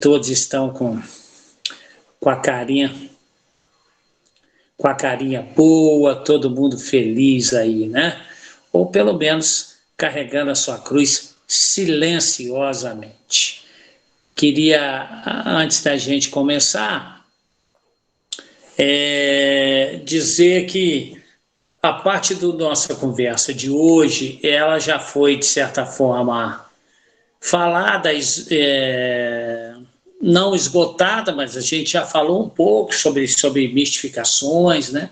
todos estão com a carinha boa, todo mundo feliz aí, né? Ou pelo menos carregando a sua cruz silenciosamente. Queria, antes da gente começar, dizer que a parte da nossa conversa de hoje, ela já foi, de certa forma, falada, não esgotada, mas a gente já falou um pouco sobre mistificações, né?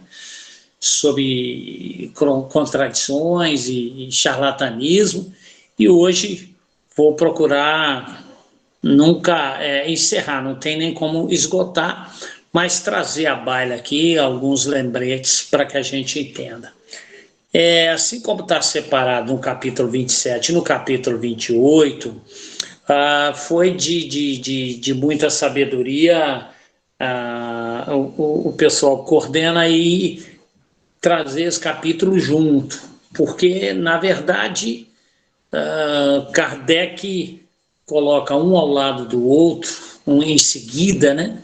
Sobre contradições e charlatanismo, e hoje vou procurar nunca encerrar, não tem nem como esgotar, mas trazer à baila aqui alguns lembretes para que a gente entenda. Assim como está separado no capítulo 27 e no capítulo 28, foi de muita sabedoria, o pessoal coordena e trazer esse capítulo junto, porque, na verdade, Kardec coloca um ao lado do outro, um em seguida, né?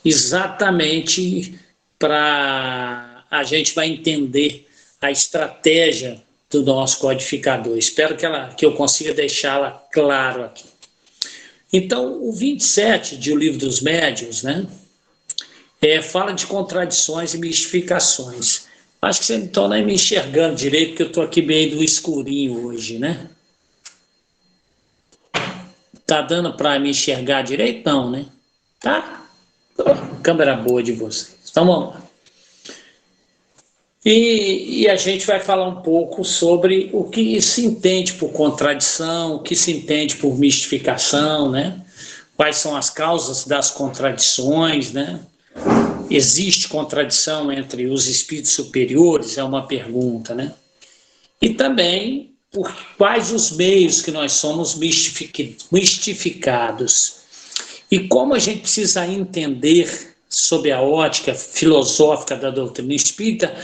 Exatamente para a gente vai entender a estratégia do nosso codificador. Espero que eu consiga deixá-la claro aqui. Então, o 27 de O Livro dos Médiuns, né? Fala de contradições e mistificações. Acho que você não está nem me enxergando direito, porque eu estou aqui meio do escurinho hoje, né? Tá dando para me enxergar direito? Não, né? Tá? Câmera boa de vocês. Então vamos lá. E a gente vai falar um pouco sobre o que se entende por contradição, o que se entende por mistificação, né? Quais são as causas das contradições, né? Existe contradição entre os espíritos superiores? É uma pergunta, né? E também por quais os meios que nós somos mistificados. E como a gente precisa entender, sob a ótica filosófica da doutrina espírita,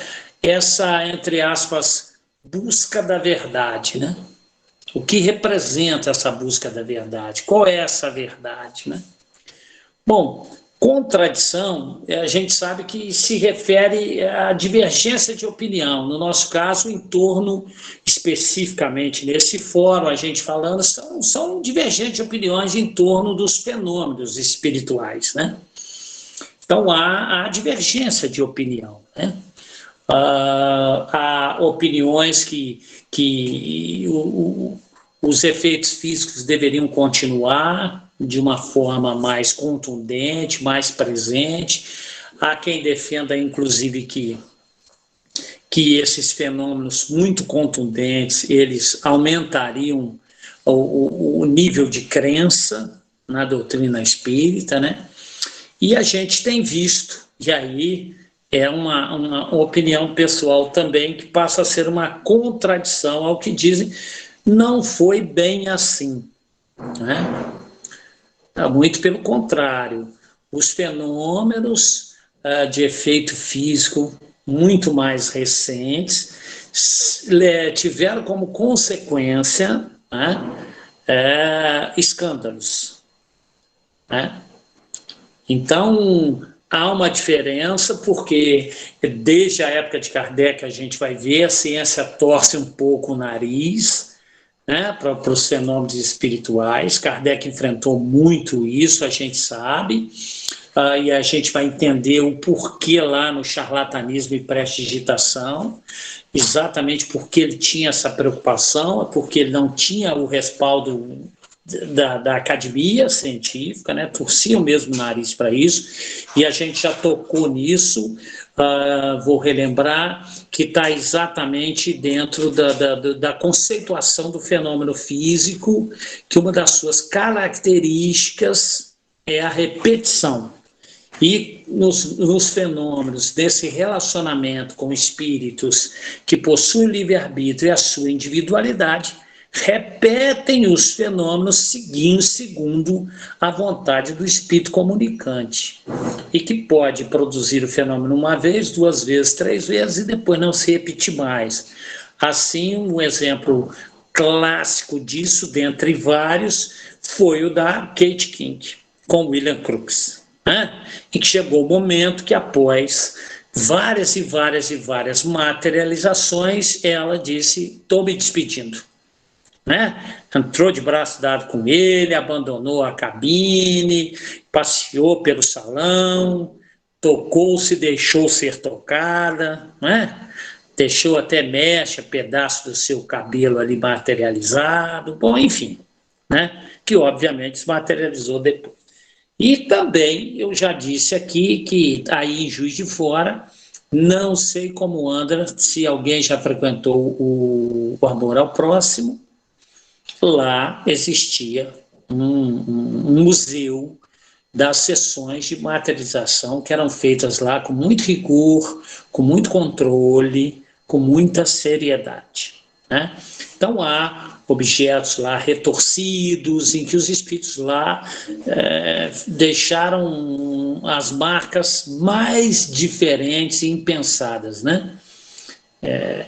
essa, entre aspas, busca da verdade, né? O que representa essa busca da verdade? Qual é essa verdade, né? Bom, contradição, a gente sabe que se refere à divergência de opinião. No nosso caso, em torno, especificamente nesse fórum, a gente falando, são divergentes de opiniões em torno dos fenômenos espirituais, né? Então, há divergência de opinião, né? Há opiniões que os efeitos físicos deveriam continuar de uma forma mais contundente, mais presente. Há quem defenda, inclusive, que esses fenômenos muito contundentes, eles aumentariam o nível de crença na doutrina espírita, né? E a gente tem visto, e aí é uma opinião pessoal também, que passa a ser uma contradição ao que dizem, não foi bem assim, né? Muito pelo contrário, os fenômenos de efeito físico muito mais recentes tiveram como consequência, né, escândalos, né? Então, há uma diferença, porque desde a época de Kardec a gente vai ver a ciência torce um pouco o nariz, né, para os fenômenos espirituais. Kardec enfrentou muito isso, a gente sabe, e a gente vai entender o porquê lá no charlatanismo e prestidigitação, exatamente porque ele tinha essa preocupação, porque ele não tinha o respaldo da academia científica, né? Torcia o mesmo nariz para isso, e a gente já tocou nisso. Vou relembrar que está exatamente dentro da conceituação do fenômeno físico, que uma das suas características é a repetição. E nos fenômenos desse relacionamento com espíritos que possuem livre-arbítrio e a sua individualidade, repetem os fenômenos segundo a vontade do espírito comunicante, e que pode produzir o fenômeno uma vez, duas vezes, três vezes e depois não se repetir mais. Assim, um exemplo clássico disso, dentre vários, foi o da Kate King, com William Crookes, né? E que chegou o momento que, após várias e várias e várias materializações, ela disse: estou me despedindo. Né? Entrou de braço dado com ele, abandonou a cabine, passeou pelo salão, tocou-se, deixou ser tocada, né? Deixou até mecha, pedaço do seu cabelo ali materializado, bom, enfim, né? Que obviamente se materializou depois. E também, eu já disse aqui que aí em Juiz de Fora, não sei como anda, se alguém já frequentou o Amor ao Próximo, lá existia um museu das sessões de materialização que eram feitas lá com muito rigor, com muito controle, com muita seriedade, né? Então há objetos lá retorcidos, em que os espíritos lá deixaram as marcas mais diferentes e impensadas, né?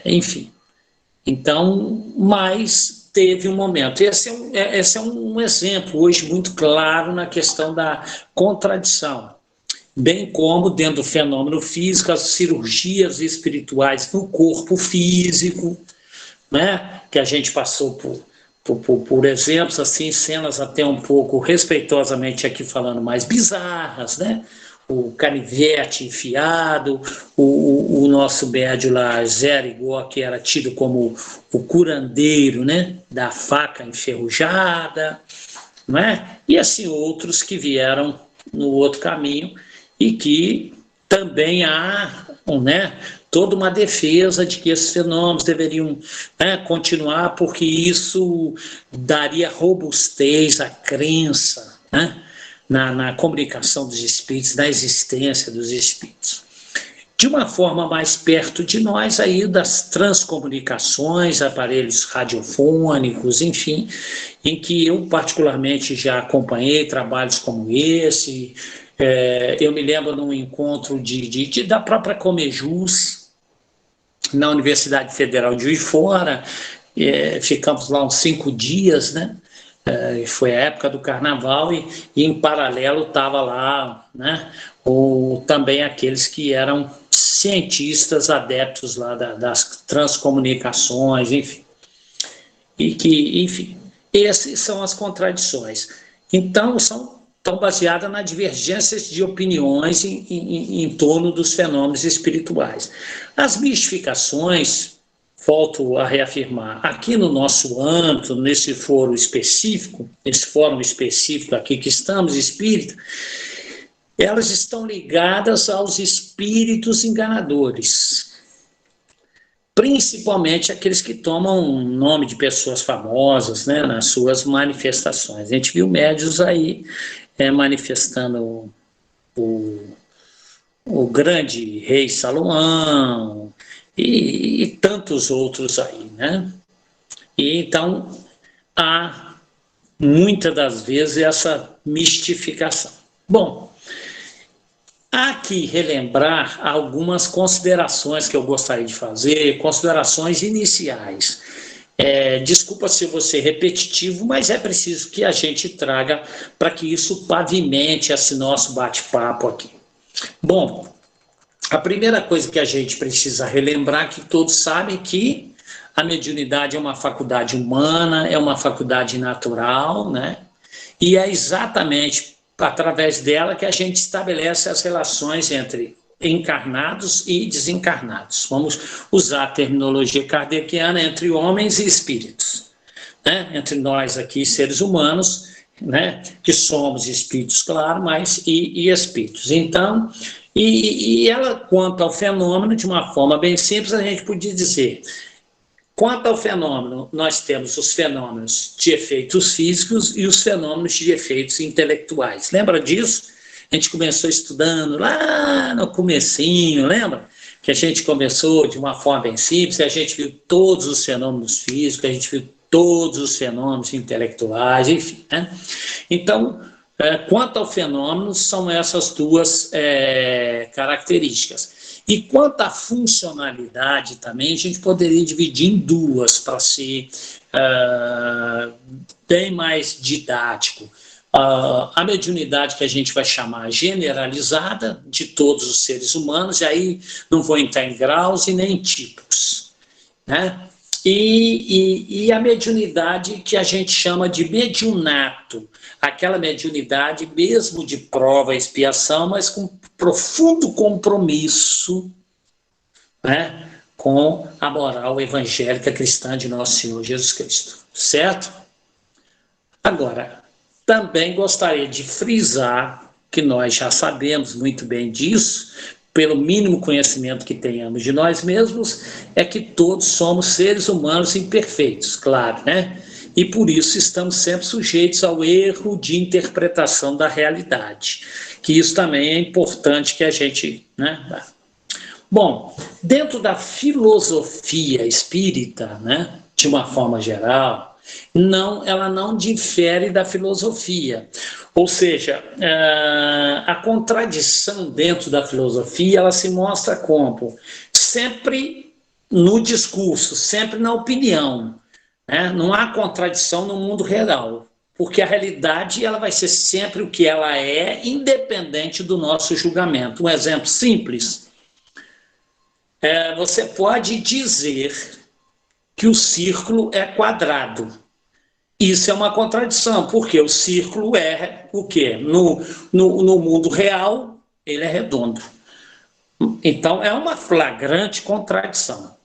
Enfim, então, mas teve um momento. Esse é um exemplo hoje muito claro na questão da contradição, bem como dentro do fenômeno físico, as cirurgias espirituais no corpo físico, né? Que a gente passou por exemplos, assim, cenas até um pouco, respeitosamente aqui falando, mais bizarras, né? O canivete enfiado, o nosso médio lá, Zé Arigó, que era tido como o curandeiro, né? Da faca enferrujada, não é? E assim outros que vieram no outro caminho e que também há, né, toda uma defesa de que esses fenômenos deveriam, né, continuar, porque isso daria robustez à crença, né, na comunicação dos espíritos, na existência dos espíritos. De uma forma mais perto de nós, aí das transcomunicações, aparelhos radiofônicos, enfim, em que eu particularmente já acompanhei trabalhos como esse. Eu me lembro num encontro da própria Comejus, na Universidade Federal de Juiz de Fora, ficamos lá uns 5 dias, né? Foi a época do carnaval e em paralelo estava lá, né, também aqueles que eram cientistas adeptos lá das transcomunicações, enfim. E que, enfim, essas são as contradições. Então, estão baseadas nas divergências de opiniões em torno dos fenômenos espirituais. As mistificações, volto a reafirmar, aqui no nosso âmbito, nesse fórum específico aqui que estamos, espírita, elas estão ligadas aos espíritos enganadores, principalmente aqueles que tomam nome de pessoas famosas, né, nas suas manifestações. A gente viu médiuns aí manifestando o grande rei Salomão, e tantos outros aí, né? E então há muitas das vezes essa mistificação. Bom, há que relembrar algumas considerações que eu gostaria de fazer, considerações iniciais. Desculpa se eu vou ser repetitivo, mas é preciso que a gente traga para que isso pavimente esse nosso bate-papo aqui. Bom, a primeira coisa que a gente precisa relembrar, que todos sabem que a mediunidade é uma faculdade humana, é uma faculdade natural, né? E é exatamente através dela que a gente estabelece as relações entre encarnados e desencarnados. Vamos usar a terminologia kardeciana, entre homens e espíritos, né? Entre nós aqui, seres humanos, né? Que somos espíritos, claro, mas e espíritos. Então, e ela, quanto ao fenômeno, de uma forma bem simples, a gente podia dizer: quanto ao fenômeno, nós temos os fenômenos de efeitos físicos e os fenômenos de efeitos intelectuais. Lembra disso? A gente começou estudando lá no comecinho, lembra? Que a gente começou de uma forma bem simples, a gente viu todos os fenômenos físicos, a gente viu todos os fenômenos intelectuais, enfim, né? Então, quanto ao fenômeno, são essas duas características. E quanto à funcionalidade também, a gente poderia dividir em duas para ser bem mais didático. a mediunidade que a gente vai chamar generalizada de todos os seres humanos, e aí não vou entrar em graus e nem em tipos, né? E a mediunidade que a gente chama de mediunato, aquela mediunidade mesmo de prova e expiação, mas com profundo compromisso, né, com a moral evangélica cristã de nosso Senhor Jesus Cristo, certo? Agora, também gostaria de frisar que nós já sabemos muito bem disso, pelo mínimo conhecimento que tenhamos de nós mesmos, é que todos somos seres humanos imperfeitos, claro, né? E por isso estamos sempre sujeitos ao erro de interpretação da realidade, que isso também é importante que a gente, né? Bom, dentro da filosofia espírita, né, de uma forma geral, ela não difere da filosofia. Ou seja, a contradição dentro da filosofia, ela se mostra como? Sempre no discurso, sempre na opinião, né? Não há contradição no mundo real, porque a realidade ela vai ser sempre o que ela é, independente do nosso julgamento. Um exemplo simples, você pode dizer que o círculo é quadrado. Isso é uma contradição, porque o círculo é o quê? No mundo real, ele é redondo. Então, é uma flagrante contradição.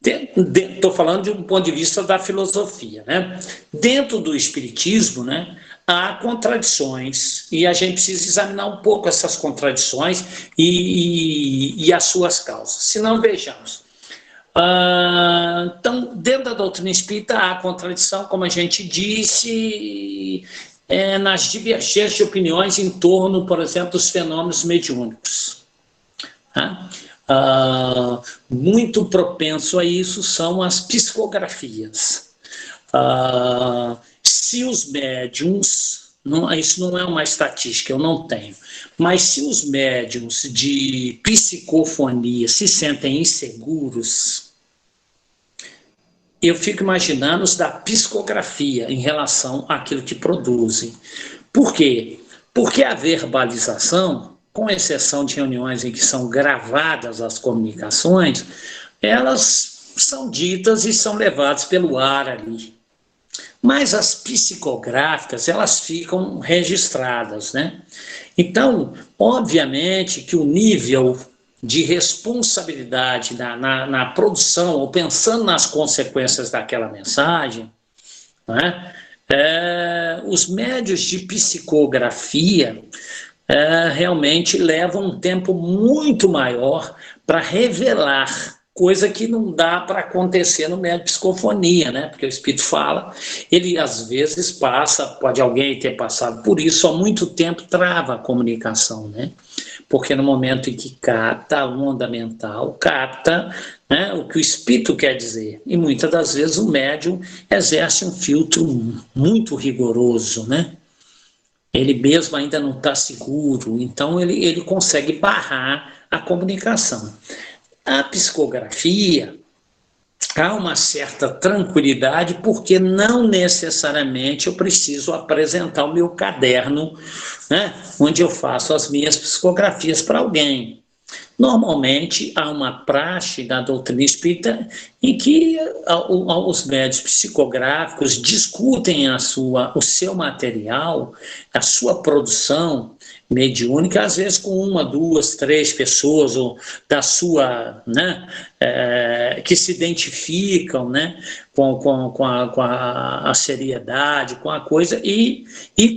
Estou falando de um ponto de vista da filosofia, né? Dentro do espiritismo, né, há contradições, e a gente precisa examinar um pouco essas contradições e as suas causas. Se não, vejamos. Então, dentro da doutrina espírita há contradição, como a gente disse, nas divergências de opiniões em torno, por exemplo, dos fenômenos mediúnicos. Muito propenso a isso são as psicografias. Se os médiums, isso não é uma estatística, eu não tenho, mas se os médiums de psicofonia se sentem inseguros, eu fico imaginando os da psicografia em relação àquilo que produzem. Por quê? Porque a verbalização, com exceção de reuniões em que são gravadas as comunicações, elas são ditas e são levadas pelo ar ali. Mas as psicográficas, elas ficam registradas, né? Então, obviamente que o nível de responsabilidade na produção, ou pensando nas consequências daquela mensagem, né? Os médios de psicografia realmente levam um tempo muito maior para revelar, coisa que não dá para acontecer no médio de psicofonia, né? Porque o espírito fala, ele às vezes pode alguém ter passado por isso, há muito tempo trava a comunicação, né? Porque no momento em que capta a onda mental, capta, né, o que o espírito quer dizer. E muitas das vezes o médium exerce um filtro muito rigoroso, né? Ele mesmo ainda não está seguro, então ele consegue barrar a comunicação. A psicografia, há uma certa tranquilidade, porque não necessariamente eu preciso apresentar o meu caderno, né, onde eu faço as minhas psicografias para alguém. Normalmente, há uma praxe da doutrina espírita em que os médios psicográficos discutem o seu material, a sua produção mediúnica, às vezes com uma, duas, três pessoas ou da sua, né, que se identificam, né, com a seriedade, com a coisa, e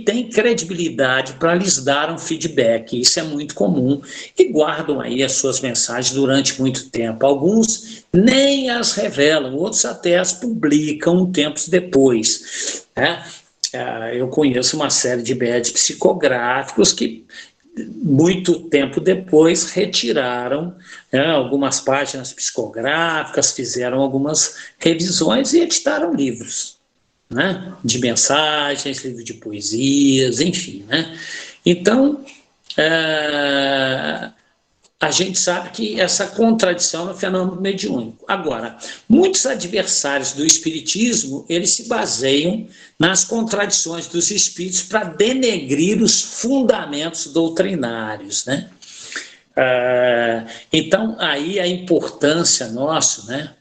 tem credibilidade para lhes dar um feedback. Isso é muito comum, e guardam aí as suas mensagens durante muito tempo. Alguns nem as revelam, outros até as publicam tempos depois, né? Eu conheço uma série de médios psicográficos que, muito tempo depois, retiraram, né, algumas páginas psicográficas, fizeram algumas revisões e editaram livros, né, de mensagens, livros de poesias, enfim, né? Então, a gente sabe que essa contradição é um fenômeno mediúnico. Agora, muitos adversários do espiritismo, eles se baseiam nas contradições dos espíritos para denegrir os fundamentos doutrinários, né? Então, aí a importância nossa, né,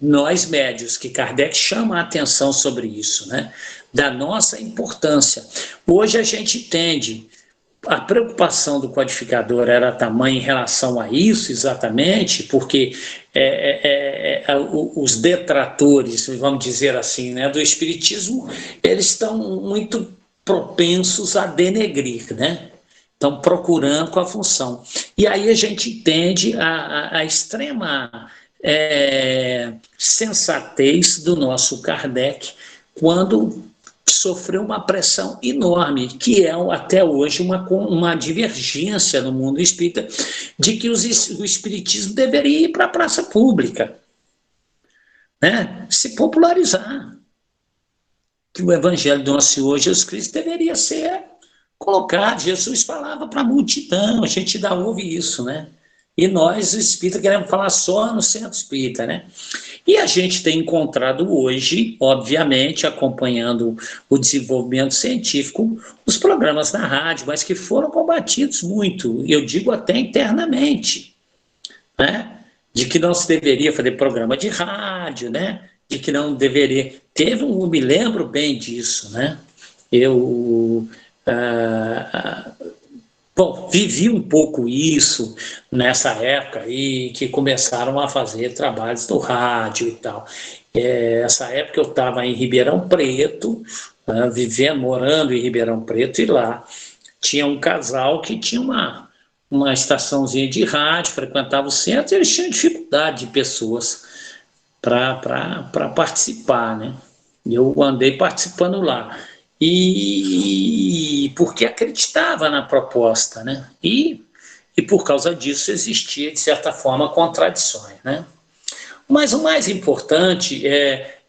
nós médios, que Kardec chama a atenção sobre isso, né, da nossa importância. Hoje a gente entende, a preocupação do codificador era tamanha em relação a isso, exatamente, porque os detratores, vamos dizer assim, né, do espiritismo, eles estão muito propensos a denegrir, né? Estão procurando com a função. E aí a gente entende a extrema sensatez do nosso Kardec quando sofreu uma pressão enorme, que é até hoje uma divergência no mundo espírita, de que o espiritismo deveria ir para a praça pública, né? Se popularizar. Que o evangelho do nosso Senhor Jesus Cristo deveria ser colocado. Jesus falava para a multidão, a gente ainda ouve isso, né? E nós, espírita, queremos falar só no centro espírita, né? E a gente tem encontrado hoje, obviamente, acompanhando o desenvolvimento científico, os programas na rádio, mas que foram combatidos muito, eu digo até internamente, né? De que não se deveria fazer programa de rádio, né? De que não deveria... eu me lembro bem disso, né? Bom, vivi um pouco isso nessa época aí, que começaram a fazer trabalhos no rádio e tal. Essa época eu estava em Ribeirão Preto, morando em Ribeirão Preto, e lá tinha um casal que tinha uma estaçãozinha de rádio, frequentava o centro, e eles tinham dificuldade de pessoas para participar, né? Eu andei participando lá. E porque acreditava na proposta, né? E por causa disso existia, de certa forma, contradições, né? Mas o mais importante é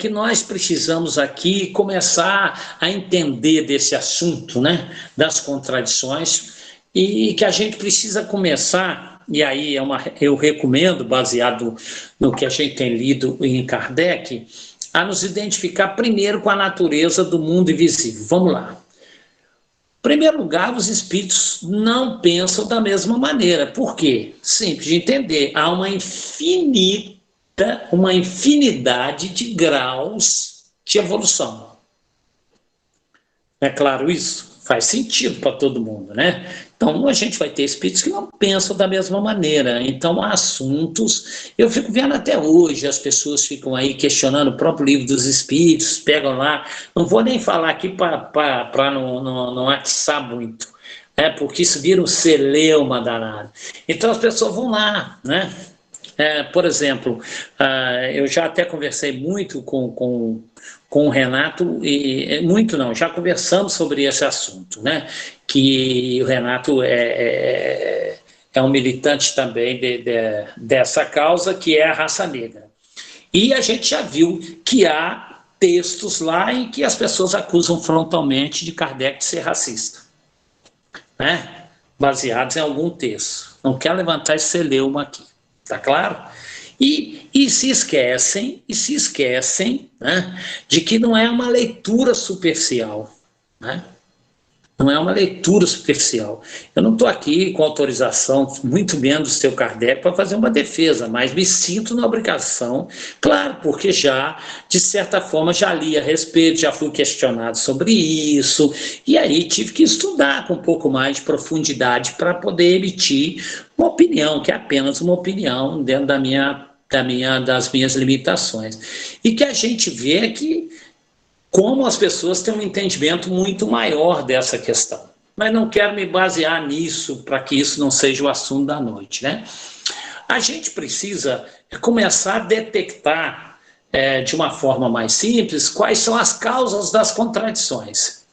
que nós precisamos aqui começar a entender desse assunto, né? Das contradições, e que a gente precisa começar, e aí eu recomendo, baseado no que a gente tem lido em Kardec, a nos identificar primeiro com a natureza do mundo invisível. Vamos lá. Em primeiro lugar, os espíritos não pensam da mesma maneira. Por quê? Simples de entender. Há uma infinidade de graus de evolução. É claro isso? Faz sentido para todo mundo, né? Então, a gente vai ter espíritos que não pensam da mesma maneira. Então, há assuntos... Eu fico vendo até hoje, as pessoas ficam aí questionando o próprio livro dos espíritos, pegam lá... Não vou nem falar aqui para não atiçar muito, né? Porque isso vira um celeuma danado. Então, as pessoas vão lá, né? Por exemplo, eu já até conversei muito com o Renato, e muito não, já conversamos sobre esse assunto, né? Que o Renato é um militante também dessa causa, que é a raça negra. E a gente já viu que há textos lá em que as pessoas acusam frontalmente de Kardec de ser racista, né? Baseados em algum texto. Não quero levantar esse celeuma aqui. Tá claro? E se esquecem, né, de que não é uma leitura superficial, né? Não é uma leitura superficial. Eu não estou aqui com autorização, muito menos do seu Kardec, para fazer uma defesa, mas me sinto na obrigação, claro, porque já, de certa forma, já li a respeito, já fui questionado sobre isso, e aí tive que estudar com um pouco mais de profundidade para poder emitir uma opinião, que é apenas uma opinião dentro das minhas limitações. E que a gente vê que como as pessoas têm um entendimento muito maior dessa questão. Mas não quero me basear nisso para que isso não seja o assunto da noite, né? A gente precisa começar a detectar de uma forma mais simples quais são as causas das contradições.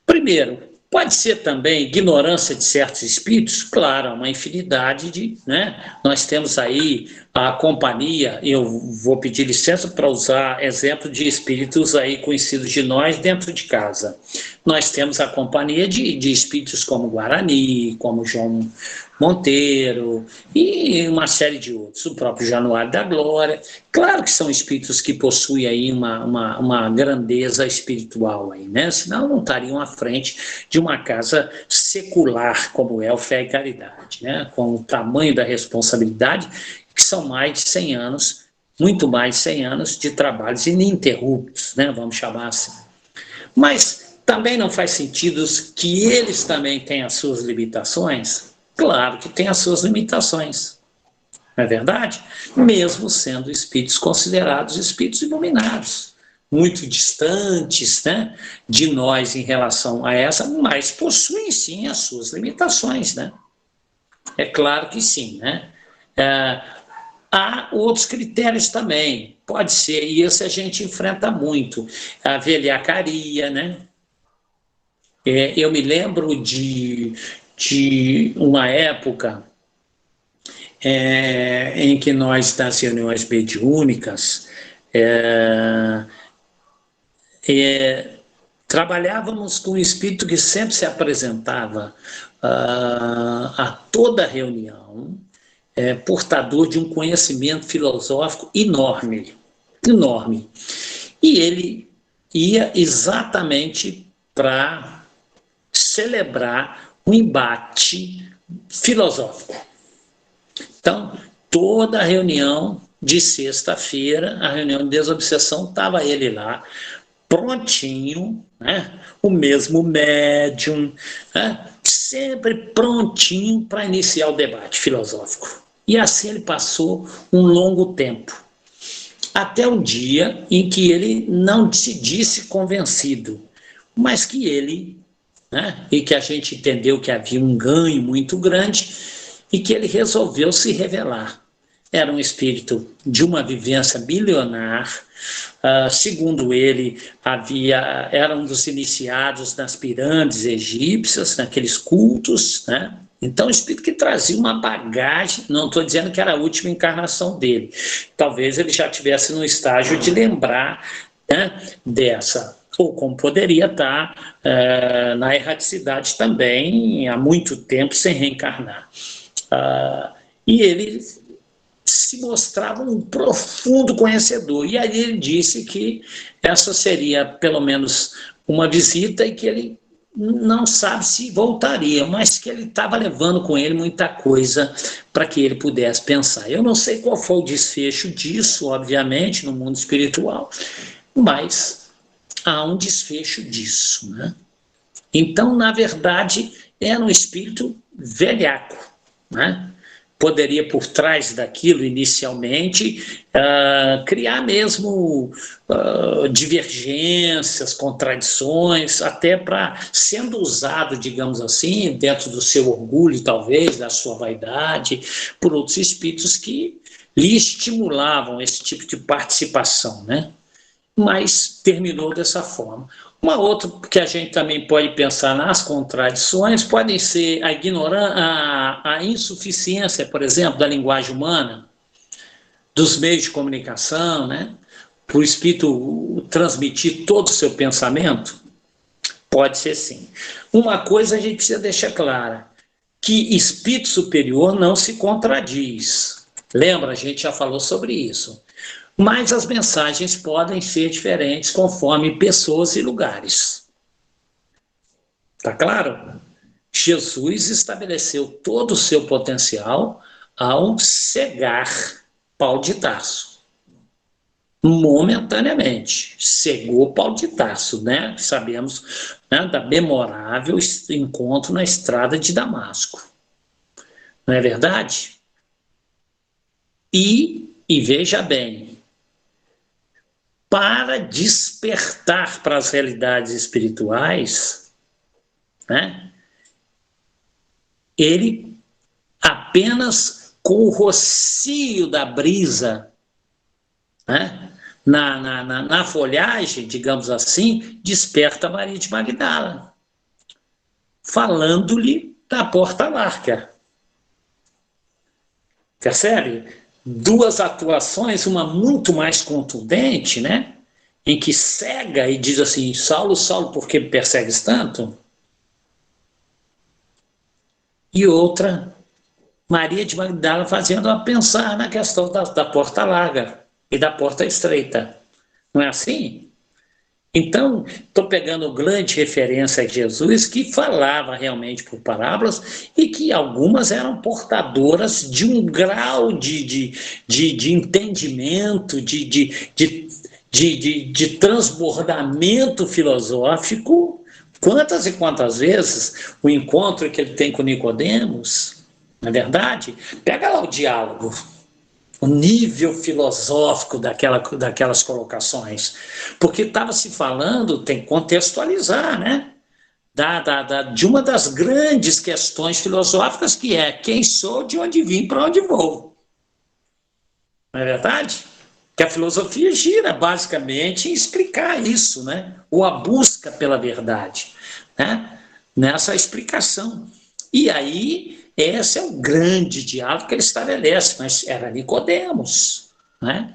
Primeiro, Pode ser também ignorância de certos espíritos, claro, uma infinidade de, né? Nós temos aí a companhia, eu vou pedir licença para usar exemplo de espíritos aí conhecidos de nós dentro de casa. Nós temos a companhia de espíritos como Guarani, como João Monteiro e uma série de outros, o próprio Januário da Glória. Claro que são espíritos que possuem aí uma grandeza espiritual aí, né? Senão não estariam à frente de uma casa secular como é o Fé e Caridade, né? Com o tamanho da responsabilidade, que são mais de 100 anos, muito mais de 100 anos de trabalhos ininterruptos, né? Vamos chamar assim. Mas também não faz sentido que eles também tenham as suas limitações? Claro que tem as suas limitações, não é verdade? Mesmo sendo espíritos considerados espíritos iluminados, muito distantes, né, de nós em relação a essa, mas possuem sim as suas limitações, né? É claro que sim, né? Há outros critérios também, pode ser, e isso a gente enfrenta muito, a velhacaria, né? Eu me lembro de uma época em que nós, das reuniões mediúnicas, trabalhávamos com um espírito que sempre se apresentava a toda reunião, portador de um conhecimento filosófico enorme, enorme. E ele ia exatamente para celebrar um embate filosófico. Então, toda a reunião de sexta-feira, a reunião de desobsessão, estava ele lá, prontinho, né? O mesmo médium, né? Sempre prontinho para iniciar o debate filosófico. E assim ele passou um longo tempo, até um dia em que ele não se disse convencido, mas que ele, né? E que a gente entendeu que havia um ganho muito grande e que ele resolveu se revelar. Era um espírito de uma vivência bilionar, segundo ele, era um dos iniciados nas pirâmides egípcias, naqueles cultos, né? Então, um espírito que trazia uma bagagem, não estou dizendo que era a última encarnação dele, talvez ele já estivesse no estágio de lembrar, né, dessa, ou como poderia estar na erraticidade também, há muito tempo sem reencarnar. E ele se mostrava um profundo conhecedor. E aí ele disse que essa seria pelo menos uma visita e que ele não sabe se voltaria, mas que ele estava levando com ele muita coisa para que ele pudesse pensar. Eu não sei qual foi o desfecho disso, obviamente, no mundo espiritual, mas há um desfecho disso, né? Então, na verdade, era um espírito velhaco, né? Poderia, por trás daquilo, inicialmente, criar mesmo divergências, contradições, até para, sendo usado, digamos assim, dentro do seu orgulho, talvez, da sua vaidade, por outros espíritos que lhe estimulavam esse tipo de participação, né? Mas terminou dessa forma. Uma outra que a gente também pode pensar nas contradições podem ser a ignorância, a insuficiência, por exemplo, da linguagem humana, dos meios de comunicação, né? Para o espírito transmitir todo o seu pensamento. Pode ser sim. Uma coisa a gente precisa deixar clara, que espírito superior não se contradiz. Lembra, a gente já falou sobre isso. Mas as mensagens podem ser diferentes conforme pessoas e lugares. Tá claro? Jesus estabeleceu todo o seu potencial ao cegar Paulo de Tarso. Momentaneamente. Cegou Paulo de Tarso, né? Sabemos, né, da memorável encontro na estrada de Damasco. Não é verdade? E veja bem, para despertar para as realidades espirituais, né, ele apenas com o rocio da brisa, né, na folhagem, digamos assim, desperta Maria de Magdala. falando-lhe da porta larga. Percebe? Duas atuações, uma muito mais contundente, né? Em que cega e diz assim, Saulo, Saulo, por que me persegues tanto? E outra, Maria de Magdala fazendo-a pensar na questão da porta larga e da porta estreita. Não é assim? Então, estou pegando grande referência a Jesus, que falava realmente por parábolas e que algumas eram portadoras de um grau de entendimento, de transbordamento filosófico. Quantas e quantas vezes o encontro que ele tem com Nicodemos, na verdade, pega lá o diálogo, o nível filosófico daquelas colocações, porque estava se falando, tem que contextualizar, né? De uma das grandes questões filosóficas, que é quem sou, de onde vim, para onde vou. Não é verdade? Que a filosofia gira basicamente em explicar isso, né? Ou a busca pela verdade, né? Nessa explicação. E aí, esse é o grande diálogo que ele estabelece, mas era Nicodemos, né?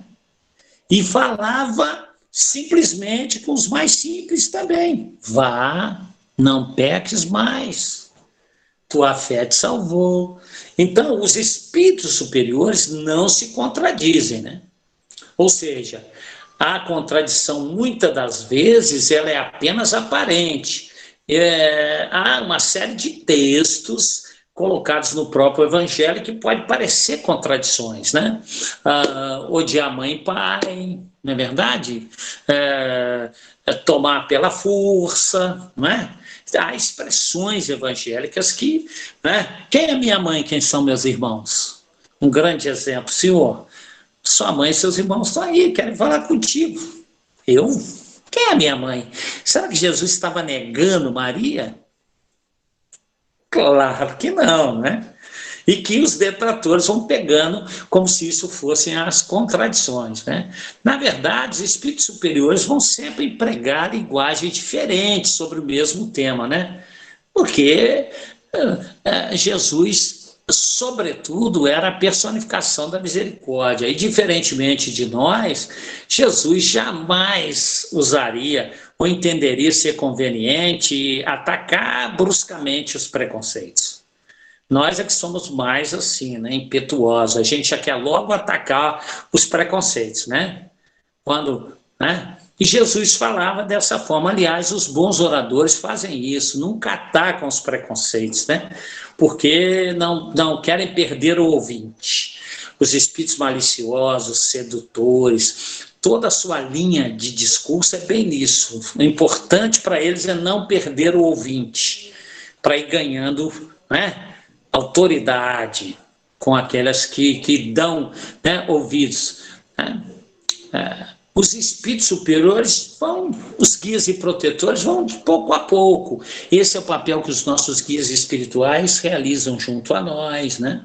E falava simplesmente com os mais simples também. Vá, não peques mais, tua fé te salvou. Então, os espíritos superiores não se contradizem, né? Ou seja, a contradição, muitas das vezes, ela é apenas aparente. Há uma série de textos colocados no próprio Evangelho que pode parecer contradições, né? Odiar mãe e pai, não é verdade? Tomar pela força, não é? Há expressões evangélicas que, né? Quem é minha mãe, quem são meus irmãos? Um grande exemplo, Senhor, sua mãe e seus irmãos estão aí, querem falar contigo. Eu? Quem é minha mãe? Será que Jesus estava negando Maria? Claro que não, né? E que os detratores vão pegando como se isso fossem as contradições, né? Na verdade, os espíritos superiores vão sempre empregar linguagem diferente sobre o mesmo tema, né? Porque Jesus, sobretudo, era a personificação da misericórdia. E, diferentemente de nós, Jesus jamais usaria ou entenderia ser conveniente atacar bruscamente os preconceitos. Nós é que somos mais assim, né, impetuosos. A gente já quer logo atacar os preconceitos, né? Né? E Jesus falava dessa forma. Aliás, os bons oradores fazem isso, nunca atacam os preconceitos, né? Porque não querem perder o ouvinte. Os espíritos maliciosos, sedutores, toda a sua linha de discurso é bem nisso. O importante para eles é não perder o ouvinte, para ir ganhando, né, autoridade com aquelas que dão, né, ouvidos, né? Os espíritos superiores vão, os guias e protetores vão de pouco a pouco. Esse é o papel que os nossos guias espirituais realizam junto a nós, né?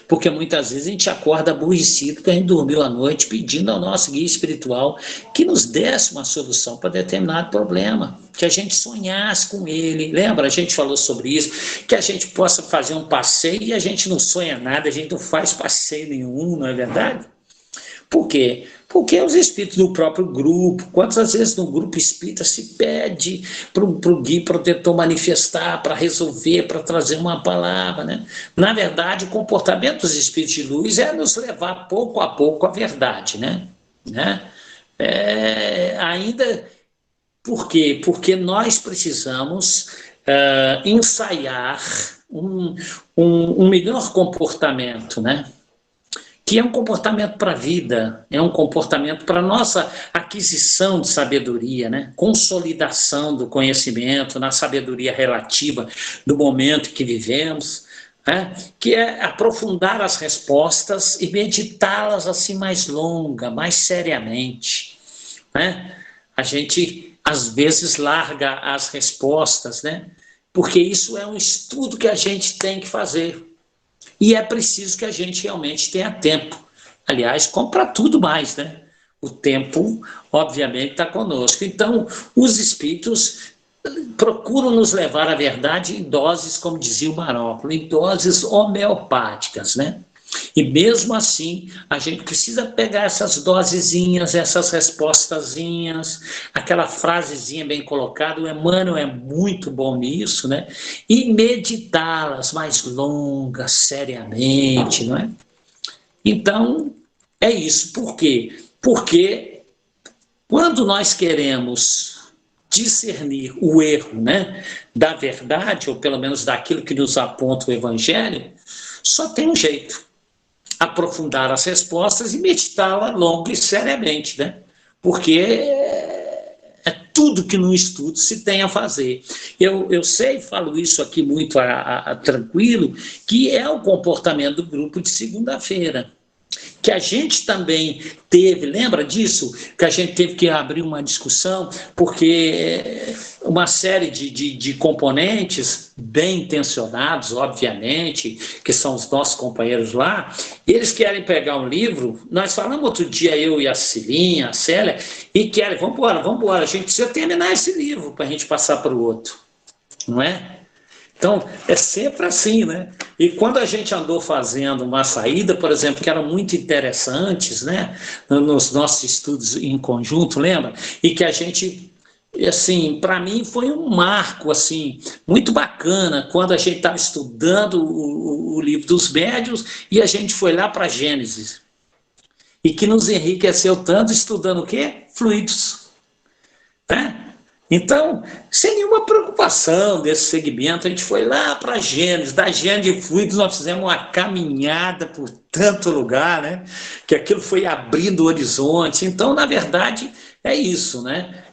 Porque muitas vezes a gente acorda aborrecido porque a gente dormiu à noite pedindo ao nosso guia espiritual que nos desse uma solução para determinado problema, que a gente sonhasse com ele. Lembra? A gente falou sobre isso, que a gente possa fazer um passeio e a gente não sonha nada, a gente não faz passeio nenhum, não é verdade? Por quê? Porque os espíritos do próprio grupo, quantas vezes no grupo espírita se pede para o guia protetor manifestar, para resolver, para trazer uma palavra, né? Na verdade, o comportamento dos espíritos de luz é nos levar pouco a pouco à verdade, né? Ainda, por quê? Porque nós precisamos ensaiar um melhor comportamento, né? Que é um comportamento para a vida, é um comportamento para a nossa aquisição de sabedoria, né? Consolidação do conhecimento, na sabedoria relativa do momento que vivemos, né? Que é aprofundar as respostas e meditá-las assim mais longa, mais seriamente, né? A gente, às vezes, larga as respostas, né? Porque isso é um estudo que a gente tem que fazer. E é preciso que a gente realmente tenha tempo. Aliás, como para tudo mais, né? O tempo, obviamente, está conosco. Então, os espíritos procuram nos levar à verdade em doses, como dizia o Maróculo, em doses homeopáticas, né? E mesmo assim, a gente precisa pegar essas dosezinhas, essas respostazinhas, aquela frasezinha bem colocada, o Emmanuel é muito bom nisso, né? E meditá-las mais longas, seriamente, não é? Então, é isso. Por quê? Porque quando nós queremos discernir o erro, né, da verdade, ou pelo menos daquilo que nos aponta o Evangelho, só tem um jeito: aprofundar as respostas e meditá-la longa e seriamente, né? Porque é tudo que no estudo se tem a fazer. Eu sei, falo isso aqui muito tranquilo, que é o comportamento do grupo de segunda-feira, que a gente também teve, lembra disso? Que a gente teve que abrir uma discussão, porque uma série de componentes bem intencionados, obviamente, que são os nossos companheiros lá, eles querem pegar um livro, nós falamos outro dia, eu e a Cilinha, a Célia, e querem, vamos embora, a gente precisa terminar esse livro para a gente passar para o outro, não é? Então, é sempre assim, né? E quando a gente andou fazendo uma saída, por exemplo, que eram muito interessantes, né? Nos nossos estudos em conjunto, lembra? E que a gente, assim, para mim foi um marco, assim, muito bacana, quando a gente estava estudando o livro dos médiuns e a gente foi lá para Gênesis. E que nos enriqueceu tanto estudando o quê? Fluidos, né? Então, sem nenhuma preocupação desse segmento, a gente foi lá para a Gênesis, da Gênesis de Fluidos nós fizemos uma caminhada por tanto lugar, né? Que aquilo foi abrindo o horizonte. Então, na verdade, é isso, né?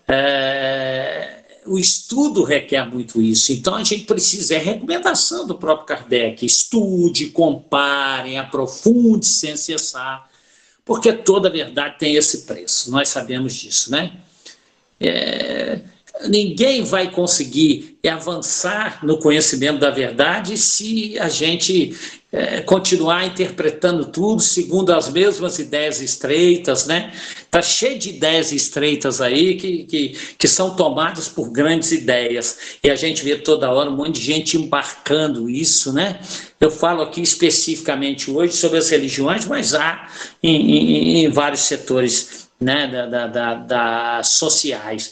O estudo requer muito isso. Então, a gente precisa, é recomendação do próprio Kardec, estude, compare, aprofunde sem cessar, porque toda verdade tem esse preço, nós sabemos disso, né? Ninguém vai conseguir avançar no conhecimento da verdade se a gente continuar interpretando tudo segundo as mesmas ideias estreitas, né? Está cheio de ideias estreitas aí que são tomadas por grandes ideias, e a gente vê toda hora um monte de gente embarcando isso, né? Eu falo aqui especificamente hoje sobre as religiões, mas há em vários setores, né, das sociais,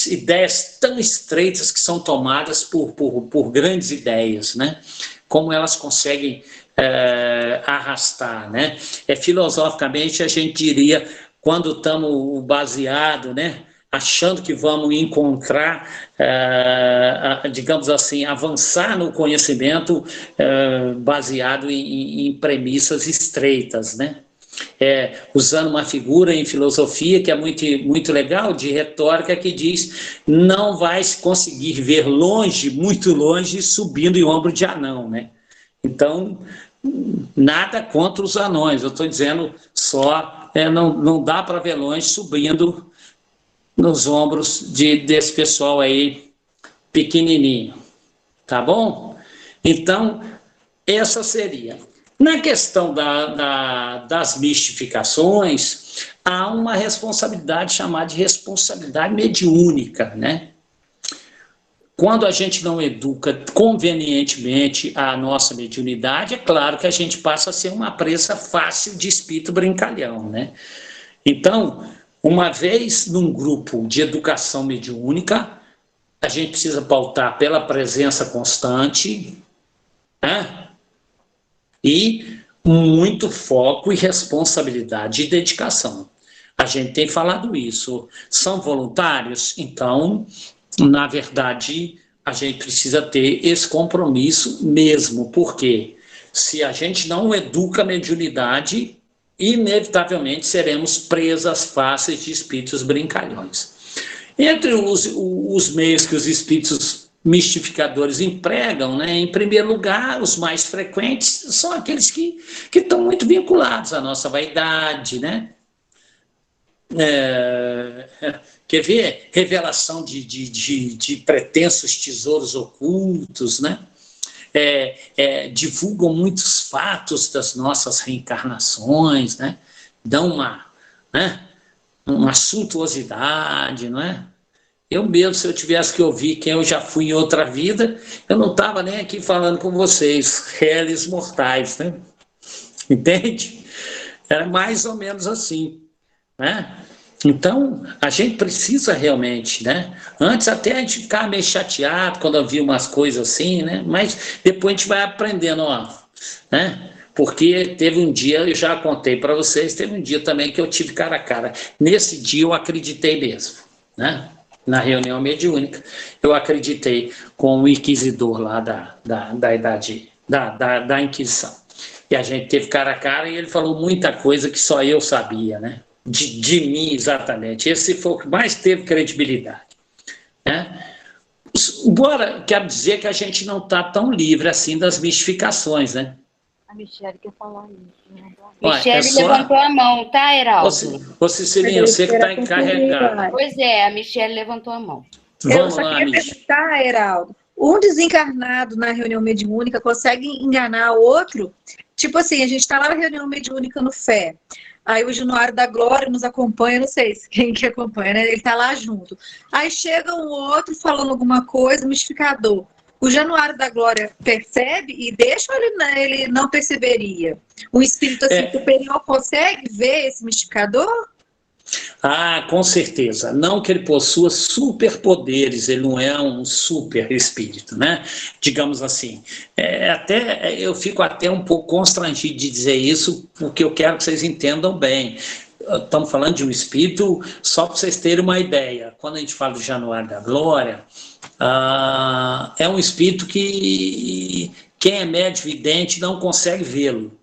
ideias tão estreitas que são tomadas por grandes ideias, né? Como elas conseguem arrastar, né? Filosoficamente a gente diria, quando estamos baseados, né, achando que vamos encontrar, digamos assim, avançar no conhecimento baseado em premissas estreitas, né? Usando uma figura em filosofia que é muito, muito legal, de retórica, que diz: não vai se conseguir ver longe, muito longe, subindo em ombro de anão, né? Então, nada contra os anões, eu estou dizendo só, não dá para ver longe subindo nos ombros desse pessoal aí pequenininho, tá bom? Então, essa seria. Na questão das mistificações, há uma responsabilidade chamada de responsabilidade mediúnica, né? Quando a gente não educa convenientemente a nossa mediunidade, é claro que a gente passa a ser uma presa fácil de espírito brincalhão, né? Então, uma vez num grupo de educação mediúnica, a gente precisa pautar pela presença constante, né? E muito foco e responsabilidade e dedicação. A gente tem falado isso. São voluntários? Então, na verdade, a gente precisa ter esse compromisso mesmo, porque se a gente não educa a mediunidade, inevitavelmente seremos presas fáceis de espíritos brincalhões. Entre os meios que os espíritos mistificadores empregam, né, em primeiro lugar, os mais frequentes são aqueles que estão muito vinculados à nossa vaidade, né? Quer ver? Revelação de pretensos tesouros ocultos, né? Divulgam muitos fatos das nossas reencarnações, né? Dão uma suntuosidade, não é? Eu mesmo, se eu tivesse que ouvir quem eu já fui em outra vida, eu não estava nem aqui falando com vocês, réis mortais, né? Entende? Era mais ou menos assim, né? Então, a gente precisa realmente, né? Antes até a gente ficava meio chateado quando havia umas coisas assim, né? Mas depois a gente vai aprendendo, ó, né? Porque teve um dia, eu já contei para vocês, teve um dia também que eu tive cara a cara. Nesse dia eu acreditei mesmo, né? Na reunião mediúnica, eu acreditei com o inquisidor lá da idade, da Inquisição. E a gente teve cara a cara e ele falou muita coisa que só eu sabia, né? De mim, exatamente. Esse foi o que mais teve credibilidade, né? Embora, quero dizer que a gente não está tão livre assim das mistificações, né? A Michelle quer falar isso. Michelle levantou a mão, tá, Heraldo? Ô Cecilinha, você que está encarregado. Pois é, a Michelle levantou a mão. Vamos lá, Michelle. Perguntar, Heraldo. Um desencarnado na reunião mediúnica consegue enganar o outro? Tipo assim, a gente está lá na reunião mediúnica no Fé. Aí o Januário da Glória nos acompanha, não sei quem que acompanha, né? Ele está lá junto. Aí chega um outro falando alguma coisa, mistificador. O Januário da Glória percebe e deixa ou ele não perceberia? Um espírito assim superior consegue ver esse mistificador? Ah, com certeza. Não que ele possua superpoderes, ele não é um super espírito, né? Digamos assim. Eu fico até um pouco constrangido de dizer isso, porque eu quero que vocês entendam bem. Estamos falando de um espírito, só para vocês terem uma ideia. Quando a gente fala do Januário da Glória, é um espírito que quem é médio vidente não consegue vê-lo.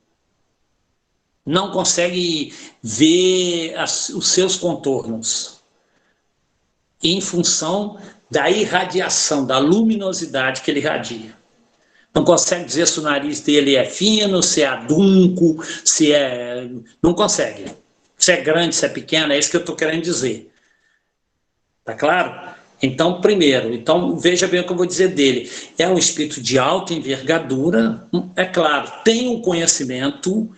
Não consegue ver os seus contornos, em função da irradiação, da luminosidade que ele irradia. Não consegue dizer se o nariz dele é fino, se é adunco, se é... Não consegue. Se é grande, se é pequeno, é isso que eu estou querendo dizer. Tá claro? Então, primeiro, veja bem o que eu vou dizer dele. É um espírito de alta envergadura, é claro, tem um conhecimento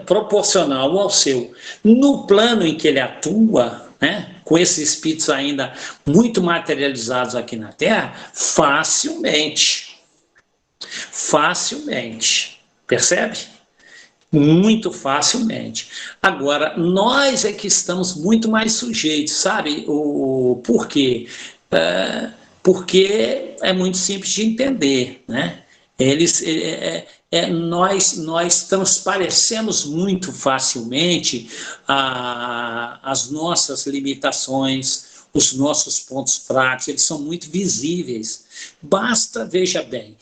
proporcional ao seu. No plano em que ele atua, né, com esses espíritos ainda muito materializados aqui na Terra, facilmente, percebe? Muito facilmente. Agora, nós é que estamos muito mais sujeitos, sabe? Por quê? Porque é muito simples de entender, né? Nós transparecemos muito facilmente as nossas limitações, os nossos pontos fracos, eles são muito visíveis. Basta, veja bem,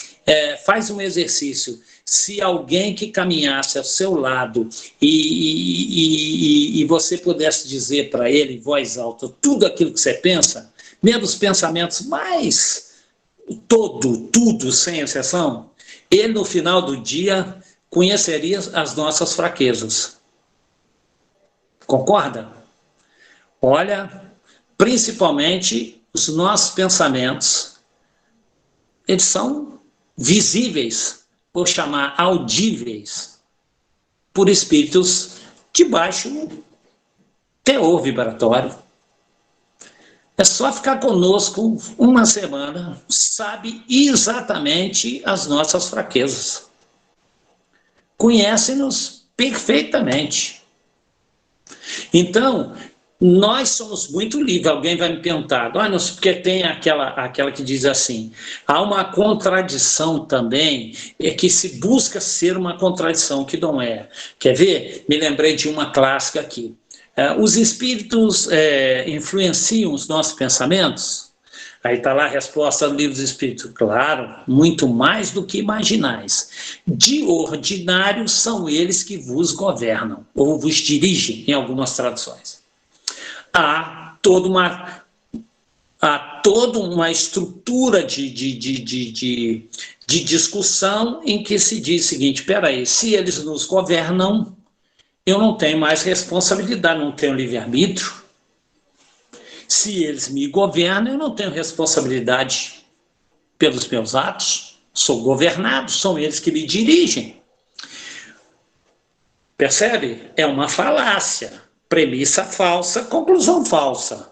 faz um exercício. Se alguém que caminhasse ao seu lado e você pudesse dizer para ele em voz alta tudo aquilo que você pensa, mesmo os pensamentos mais tudo, sem exceção, ele no final do dia conheceria as nossas fraquezas. Concorda? Olha, principalmente os nossos pensamentos, eles são visíveis, vou chamar audíveis, por espíritos de baixo teor vibratório. É só ficar conosco uma semana, sabe exatamente as nossas fraquezas. Conhece-nos perfeitamente. Então, nós somos muito livres. Alguém vai me perguntar, olha, porque tem aquela que diz assim, há uma contradição também, que se busca ser uma contradição, que não é. Quer ver? Me lembrei de uma clássica aqui. Os espíritos influenciam os nossos pensamentos? Aí está lá a resposta do livro dos Espíritos. Claro, muito mais do que imaginais. De ordinário são eles que vos governam, ou vos dirigem, em algumas traduções. Há toda uma estrutura de discussão em que se diz o seguinte, espera aí, se eles nos governam, eu não tenho mais responsabilidade, não tenho livre-arbítrio. Se eles me governam, eu não tenho responsabilidade pelos meus atos. Sou governado, são eles que me dirigem. Percebe? É uma falácia. Premissa falsa, conclusão falsa.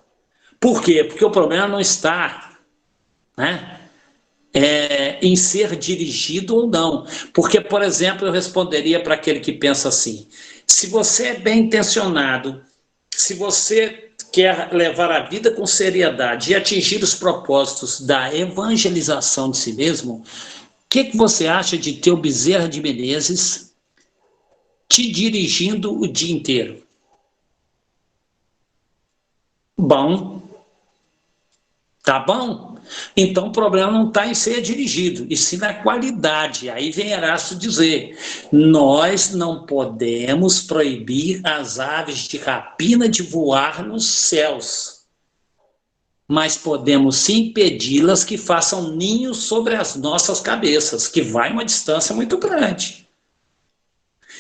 Por quê? Porque o problema não está, né, em ser dirigido ou não. Porque, por exemplo, eu responderia para aquele que pensa assim, se você é bem intencionado, se você quer levar a vida com seriedade e atingir os propósitos da evangelização de si mesmo, o que você acha de ter o Bezerra de Menezes te dirigindo o dia inteiro? Bom, tá bom? Então o problema não está em ser dirigido, e sim na qualidade. Aí vem Erasto dizer, nós não podemos proibir as aves de rapina de voar nos céus, mas podemos sim impedi-las que façam ninhos sobre as nossas cabeças, que vai uma distância muito grande.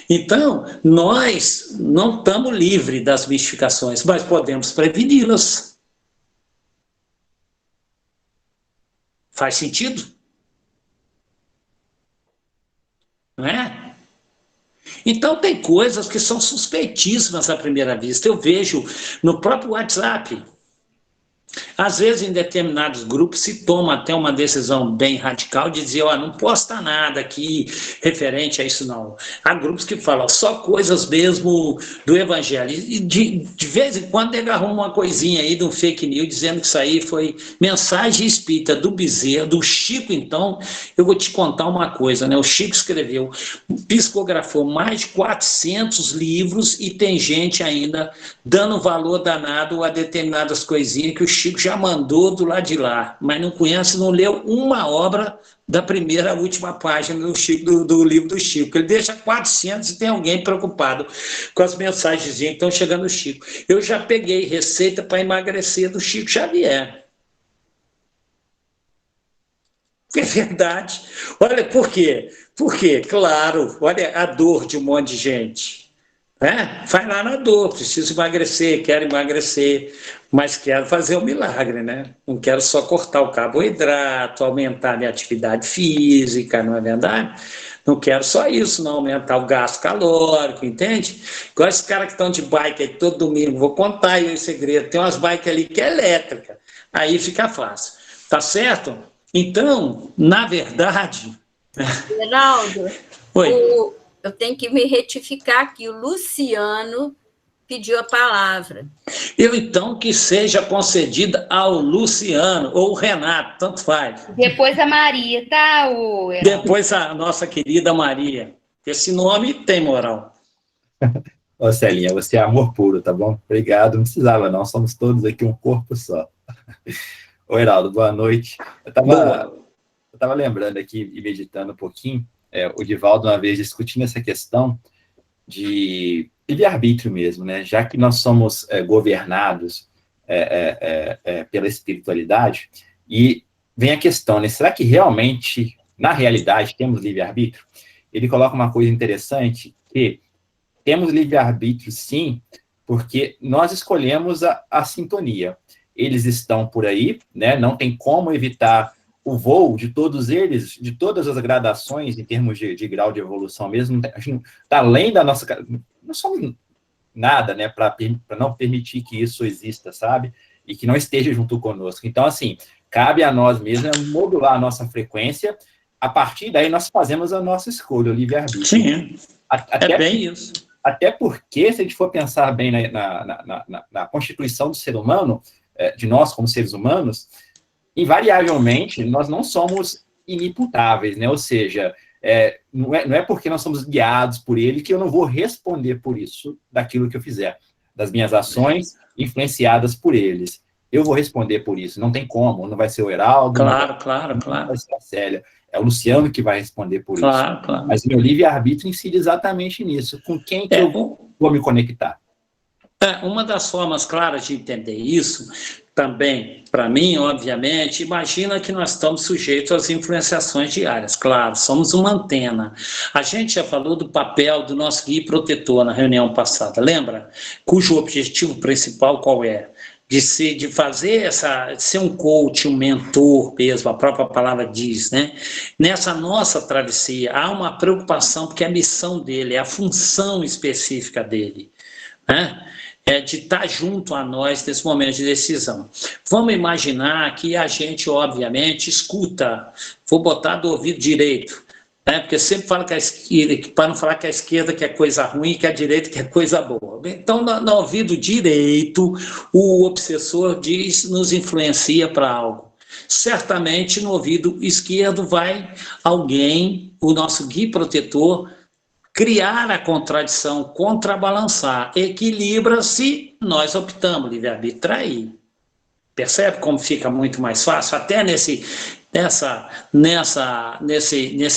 Então, nós não estamos livres das mistificações, mas podemos preveni-las. Faz sentido? Não é? Então, tem coisas que são suspeitíssimas à primeira vista. Eu vejo no próprio WhatsApp. Às vezes, em determinados grupos, se toma até uma decisão bem radical de dizer, não posta nada aqui referente a isso, não. Há grupos que falam só coisas mesmo do evangelho. E de vez em quando ele arruma uma coisinha aí de um fake news dizendo que isso aí foi mensagem espírita do Bezerra, do Chico. Então, eu vou te contar uma coisa, né? O Chico escreveu, psicografou mais de 400 livros e tem gente ainda dando valor danado a determinadas coisinhas que o Chico já mandou do lado de lá, mas não conhece, não leu uma obra da primeira à última página do livro do Chico. Ele deixa 400 e tem alguém preocupado com as mensagens que estão chegando do Chico. Eu já peguei receita para emagrecer do Chico Xavier. É verdade. Olha, por quê? Porque, claro, olha a dor de um monte de gente. Vai lá na dor, preciso emagrecer, quero emagrecer, mas quero fazer um milagre, né? Não quero só cortar o carboidrato, aumentar a minha atividade física, não é verdade? Não quero só isso, não, aumentar o gasto calórico, entende? Igual esses caras que estão de bike aí todo domingo, vou contar aí o segredo, tem umas bikes ali que é elétrica, aí fica fácil, tá certo? Então, na verdade... Geraldo, Oi. Eu tenho que me retificar aqui. O Luciano pediu a palavra. Eu, então, que seja concedida ao Luciano, ou o Renato, tanto faz. Depois a Maria, tá? Depois a nossa querida Maria. Esse nome tem moral. Ô, Celinha, você é amor puro, tá bom? Obrigado, não precisava não, somos todos aqui um corpo só. Ô, Heraldo, boa noite. Eu tava lembrando aqui e meditando um pouquinho, o Divaldo uma vez discutindo essa questão de livre-arbítrio mesmo, né? Já que nós somos governados pela espiritualidade, e vem a questão, né? Será que realmente, na realidade, temos livre-arbítrio? Ele coloca uma coisa interessante, que temos livre-arbítrio, sim, porque nós escolhemos a sintonia. Eles estão por aí, né? Não tem como evitar o voo de todos eles, de todas as gradações em termos de grau de evolução mesmo, está além da nossa... Não somos nada, né, para não permitir que isso exista, sabe? E que não esteja junto conosco. Então, assim, cabe a nós mesmos modular a nossa frequência, a partir daí nós fazemos a nossa escolha, o livre-arbítrio. Sim, é bem isso. Até porque, se a gente for pensar bem na constituição do ser humano, de nós como seres humanos, invariavelmente, nós não somos inimputáveis, né? Ou seja, não é porque nós somos guiados por ele que eu não vou responder por isso, daquilo que eu fizer, das minhas ações influenciadas por eles. Eu vou responder por isso, não tem como, não vai ser o Heraldo, claro. Não vai ser a Célia, é o Luciano que vai responder por isso. Claro. Mas o meu livre-arbítrio incide exatamente nisso, com quem que eu vou me conectar. Uma das formas claras de entender isso, também, para mim, obviamente, imagina que nós estamos sujeitos às influenciações diárias. Claro, somos uma antena. A gente já falou do papel do nosso guia protetor na reunião passada, lembra? Cujo objetivo principal qual é? De ser um coach, um mentor mesmo, a própria palavra diz, né? Nessa nossa travessia, há uma preocupação, porque é a missão dele, é a função específica dele, né? de estar junto a nós nesse momento de decisão. Vamos imaginar que a gente, obviamente, escuta, vou botar do ouvido direito, né? Porque sempre fala que a esquerda, para não falar que a esquerda quer coisa ruim, que a direita quer coisa boa. Então, no ouvido direito, o obsessor nos influencia para algo. Certamente, no ouvido esquerdo vai alguém, o nosso guia protetor, criar a contradição, contrabalançar, equilibra-se, nós optamos, livre-arbítrio trair. Percebe como fica muito mais fácil? Até nesse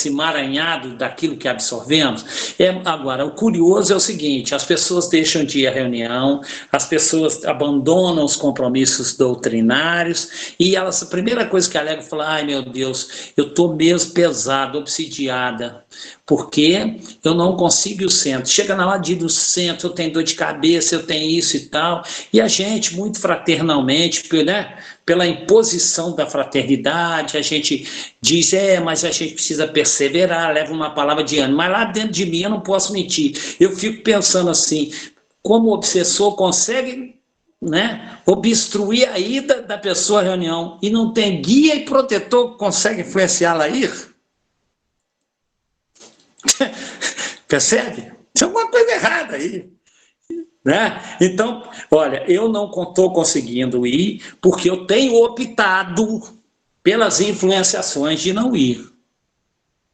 emaranhado daquilo que absorvemos. Agora, o curioso é o seguinte, as pessoas deixam de ir à reunião, as pessoas abandonam os compromissos doutrinários, e a primeira coisa que alegam é falar, ai meu Deus, eu estou mesmo pesado, obsidiada, porque eu não consigo ir ao centro. Chega na hora de ir no centro, eu tenho dor de cabeça, eu tenho isso e tal, e a gente, muito fraternalmente, né, pela imposição da fraternidade, a gente diz, mas a gente precisa perseverar, leva uma palavra de ânimo, mas lá dentro de mim eu não posso mentir. Eu fico pensando assim, como o obsessor consegue, né, obstruir a ida da pessoa à reunião e não tem guia e protetor que consegue influenciá-la a ir? Percebe? Tem alguma coisa errada aí. Né? Então, olha, eu não estou conseguindo ir porque eu tenho optado pelas influenciações de não ir.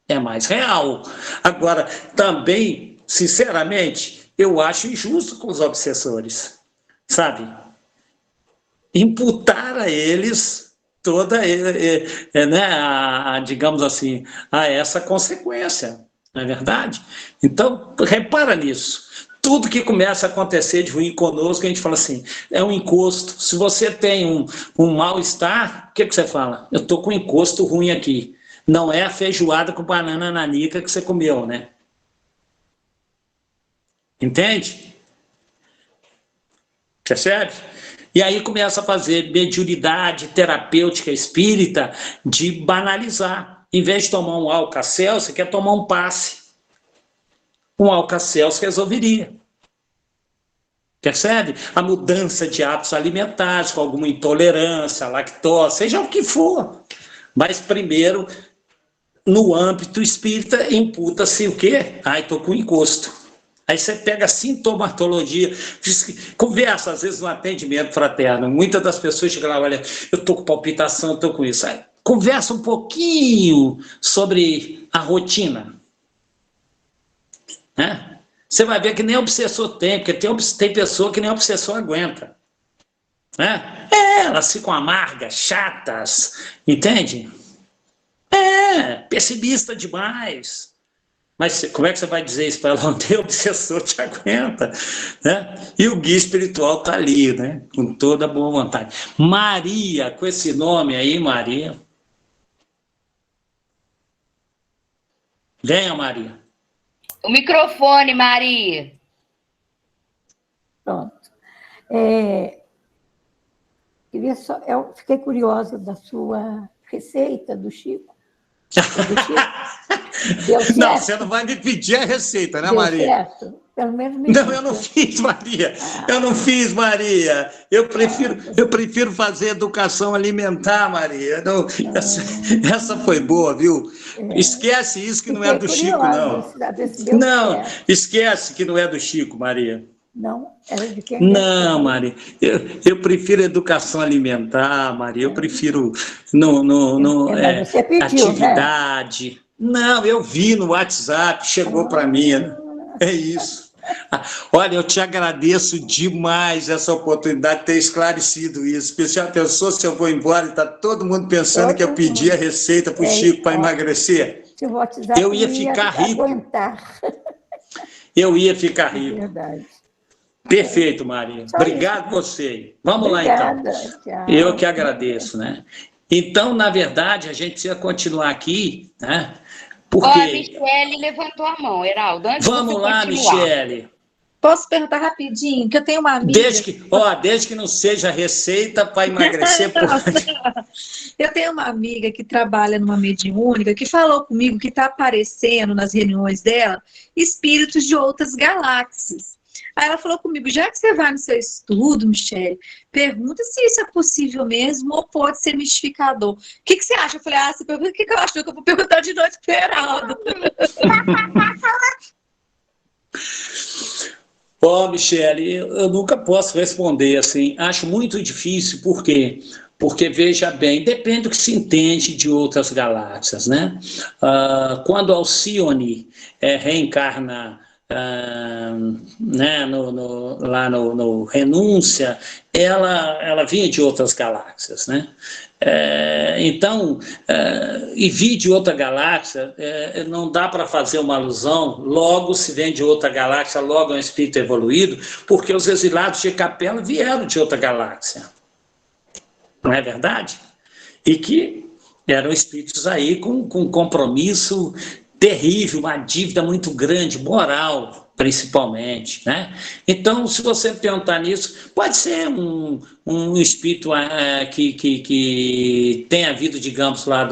É mais real. Agora, também, sinceramente, eu acho injusto com os obsessores, sabe? Imputar a eles toda, né, digamos assim, a essa consequência, não é verdade? Então, repara nisso. Tudo que começa a acontecer de ruim conosco, a gente fala assim, é um encosto. Se você tem um mal-estar, o que você fala? Eu estou com um encosto ruim aqui. Não é a feijoada com banana nanica que você comeu, né? Entende? Percebe? E aí começa a fazer mediunidade terapêutica espírita de banalizar. Em vez de tomar um Alka-Seltzer, você quer tomar um passe. Um Alka-Seltzer resolveria. Percebe? A mudança de hábitos alimentares, com alguma intolerância, lactose, seja o que for. Mas primeiro, no âmbito espírita, imputa-se o quê? Estou com encosto. Aí você pega a sintomatologia, conversa, às vezes, no atendimento fraterno. Muitas das pessoas chegam lá, olha, eu estou com palpitação, estou com isso. Aí, conversa um pouquinho sobre a rotina. Né? Você vai ver que nem obsessor tem, porque tem pessoa que nem obsessor aguenta. Né? Elas ficam amargas, chatas, entende? Pessimista demais. Mas como é que você vai dizer isso para ela? Não tem obsessor, te aguenta. Né? E o guia espiritual está ali, né? Com toda a boa vontade. Maria, com esse nome aí, Maria. Venha, Maria. O microfone, Maria. Pronto. Eu fiquei curiosa da sua receita do Chico. Deu certo? Não, você não vai me pedir a receita, né, Deu Maria? Certo? Pelo menos me Não, eu não fiz, Maria. Eu não fiz, Maria. Eu prefiro fazer educação alimentar, Maria. Não, essa foi boa, viu? Esquece isso que não é do Chico, não. Não, esquece que não é do Chico, Maria. Não? Era de quem? Não, Maria. Eu prefiro educação alimentar, Maria. Eu prefiro você pediu, atividade. Né? Não, eu vi no WhatsApp, chegou para mim. Né? É isso. Olha, eu te agradeço demais essa oportunidade de ter esclarecido isso. Especial pessoa, se eu vou embora e está todo mundo pensando que eu pedi a receita para o Chico para emagrecer. Eu ia ficar rico. Eu ia ficar rico. Verdade. Perfeito, Maria. Obrigado você. Vamos lá, então. Tchau. Eu que agradeço, né? Então, na verdade, a gente precisa continuar aqui, né? Porque... a Michele levantou a mão, Heraldo. Vamos lá, Michele. Posso perguntar rapidinho? Que eu tenho uma amiga... Desde que não seja receita para emagrecer. Eu tenho uma amiga que trabalha numa mediúnica que falou comigo que está aparecendo nas reuniões dela espíritos de outras galáxias. Aí ela falou comigo, já que você vai no seu estudo, Michele, pergunta se isso é possível mesmo ou pode ser mistificador. O que você acha? Eu falei, você pergunta o que eu acho, que eu vou perguntar de noite pro Heraldo. Michele, eu nunca posso responder assim. Acho muito difícil, por quê? Porque, veja bem, depende do que se entende de outras galáxias, né? Quando Alcione reencarna né, lá no Renúncia, ela vinha de outras galáxias, né? Então, e vir de outra galáxia, não dá para fazer uma alusão, logo se vem de outra galáxia, logo é um espírito evoluído, porque os exilados de Capela vieram de outra galáxia. Não é verdade? E que eram espíritos aí com compromisso terrível, uma dívida muito grande, moral, principalmente, né? Então, se você perguntar nisso, pode ser um espírito que tenha vindo, digamos, lá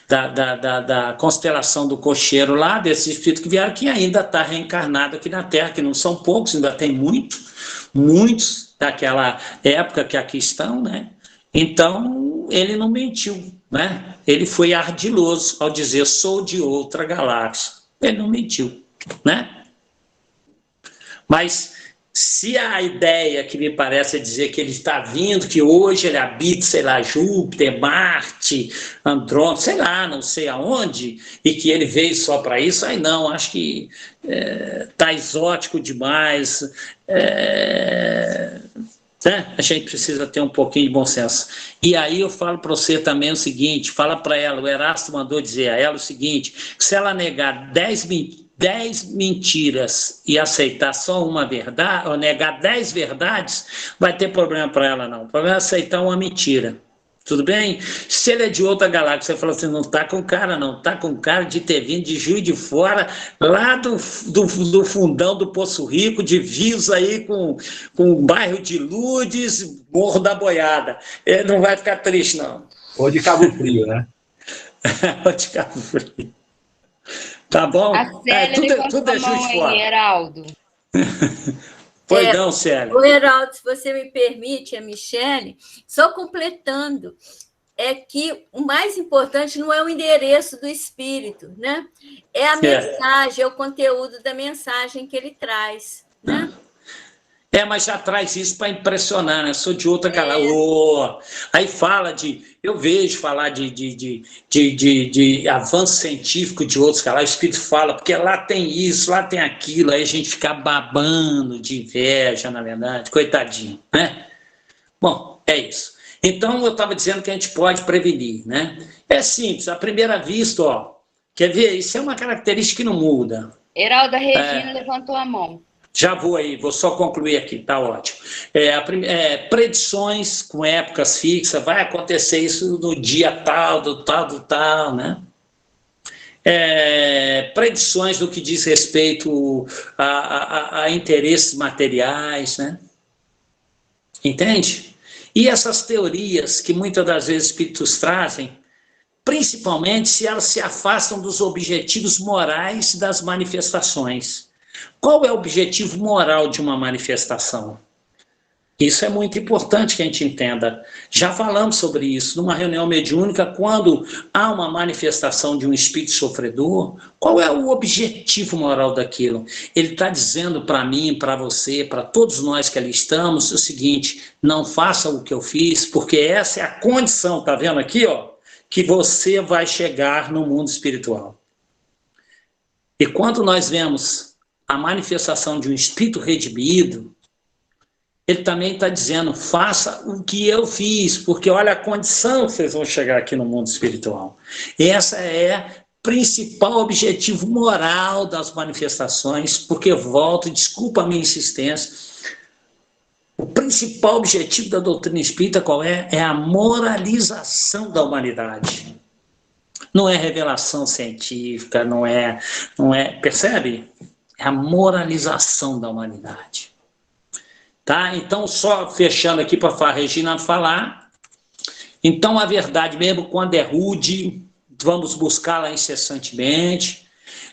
da constelação do Cocheiro, lá desses espíritos que vieram, que ainda está reencarnado aqui na Terra, que não são poucos, ainda tem muitos daquela época que aqui estão, né? Então, ele não mentiu, né? Ele foi ardiloso ao dizer, sou de outra galáxia. Ele não mentiu, né? Mas se a ideia que me parece é dizer que ele está vindo, que hoje ele habita, sei lá, Júpiter, Marte, Andrômeda, sei lá, não sei aonde, e que ele veio só para isso, aí não, acho que está exótico demais, a gente precisa ter um pouquinho de bom senso. E aí eu falo para você também o seguinte, fala para ela, o Erasto mandou dizer a ela o seguinte, que se ela negar 10 mentiras e aceitar só uma verdade, ou negar 10 verdades, vai ter problema para ela não. O problema é aceitar uma mentira. Tudo bem? Se ele é de outra galáxia, você fala assim, não está com cara não, está com cara de ter vindo de Juiz de Fora, lá do fundão do Poço Rico, divisa aí com o bairro de Lourdes, Morro da Boiada. Ele não vai ficar triste, não. Ou de Cabo Frio, né? Ou de Cabo Frio. Tá bom? A Célia tudo é Juiz de Fora. Aí, Heraldo. Pois não, Célia. O Heraldo, se você me permite, a Michele, só completando, é que o mais importante não é o endereço do espírito, né? É a mensagem, é o conteúdo da mensagem que ele traz, né? Mas já traz isso para impressionar, né? Sou de outra galáxia. Aí fala eu vejo falar de avanço científico de outros galáxias, o Espírito fala, porque lá tem isso, lá tem aquilo, aí a gente fica babando de inveja, na verdade, coitadinho, né? Bom, é isso. Então, eu estava dizendo que a gente pode prevenir, né? É simples, à primeira vista, quer ver? Isso é uma característica que não muda. Heraldo, a Regina levantou a mão. Já vou aí, vou só concluir aqui, tá ótimo. Predições com épocas fixas, vai acontecer isso no dia tal, do tal, né? Predições do que diz respeito a interesses materiais, né? Entende? E essas teorias que muitas das vezes espíritos trazem, principalmente se elas se afastam dos objetivos morais das manifestações. Qual é o objetivo moral de uma manifestação? Isso é muito importante que a gente entenda. Já falamos sobre isso numa reunião mediúnica, quando há uma manifestação de um espírito sofredor, qual é o objetivo moral daquilo? Ele está dizendo para mim, para você, para todos nós que ali estamos, o seguinte, não faça o que eu fiz, porque essa é a condição, está vendo aqui, que você vai chegar no mundo espiritual. E quando nós vemos a manifestação de um espírito redimido, ele também está dizendo, faça o que eu fiz, porque olha a condição que vocês vão chegar aqui no mundo espiritual. Essa é o principal objetivo moral das manifestações, porque volto, desculpa a minha insistência, o principal objetivo da doutrina espírita qual é? É a moralização da humanidade. Não é revelação científica, não é, percebe? É a moralização da humanidade. Tá? Então, só fechando aqui para a Regina falar. Então, a verdade mesmo, quando é rude, vamos buscá-la incessantemente.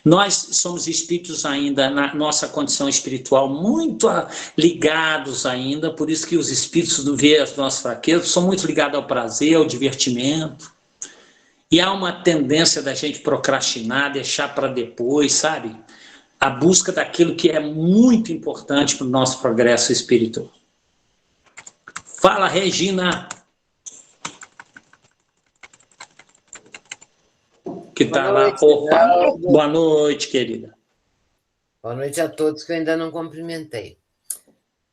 Nós somos espíritos ainda, na nossa condição espiritual, muito ligados ainda, por isso que os espíritos não veem as nossas fraquezas, são muito ligados ao prazer, ao divertimento. E há uma tendência da gente procrastinar, deixar para depois, sabe? A busca daquilo que é muito importante para o nosso progresso espiritual. Fala, Regina. Que está lá. Opa. Boa noite, querida. Boa noite a todos que eu ainda não cumprimentei.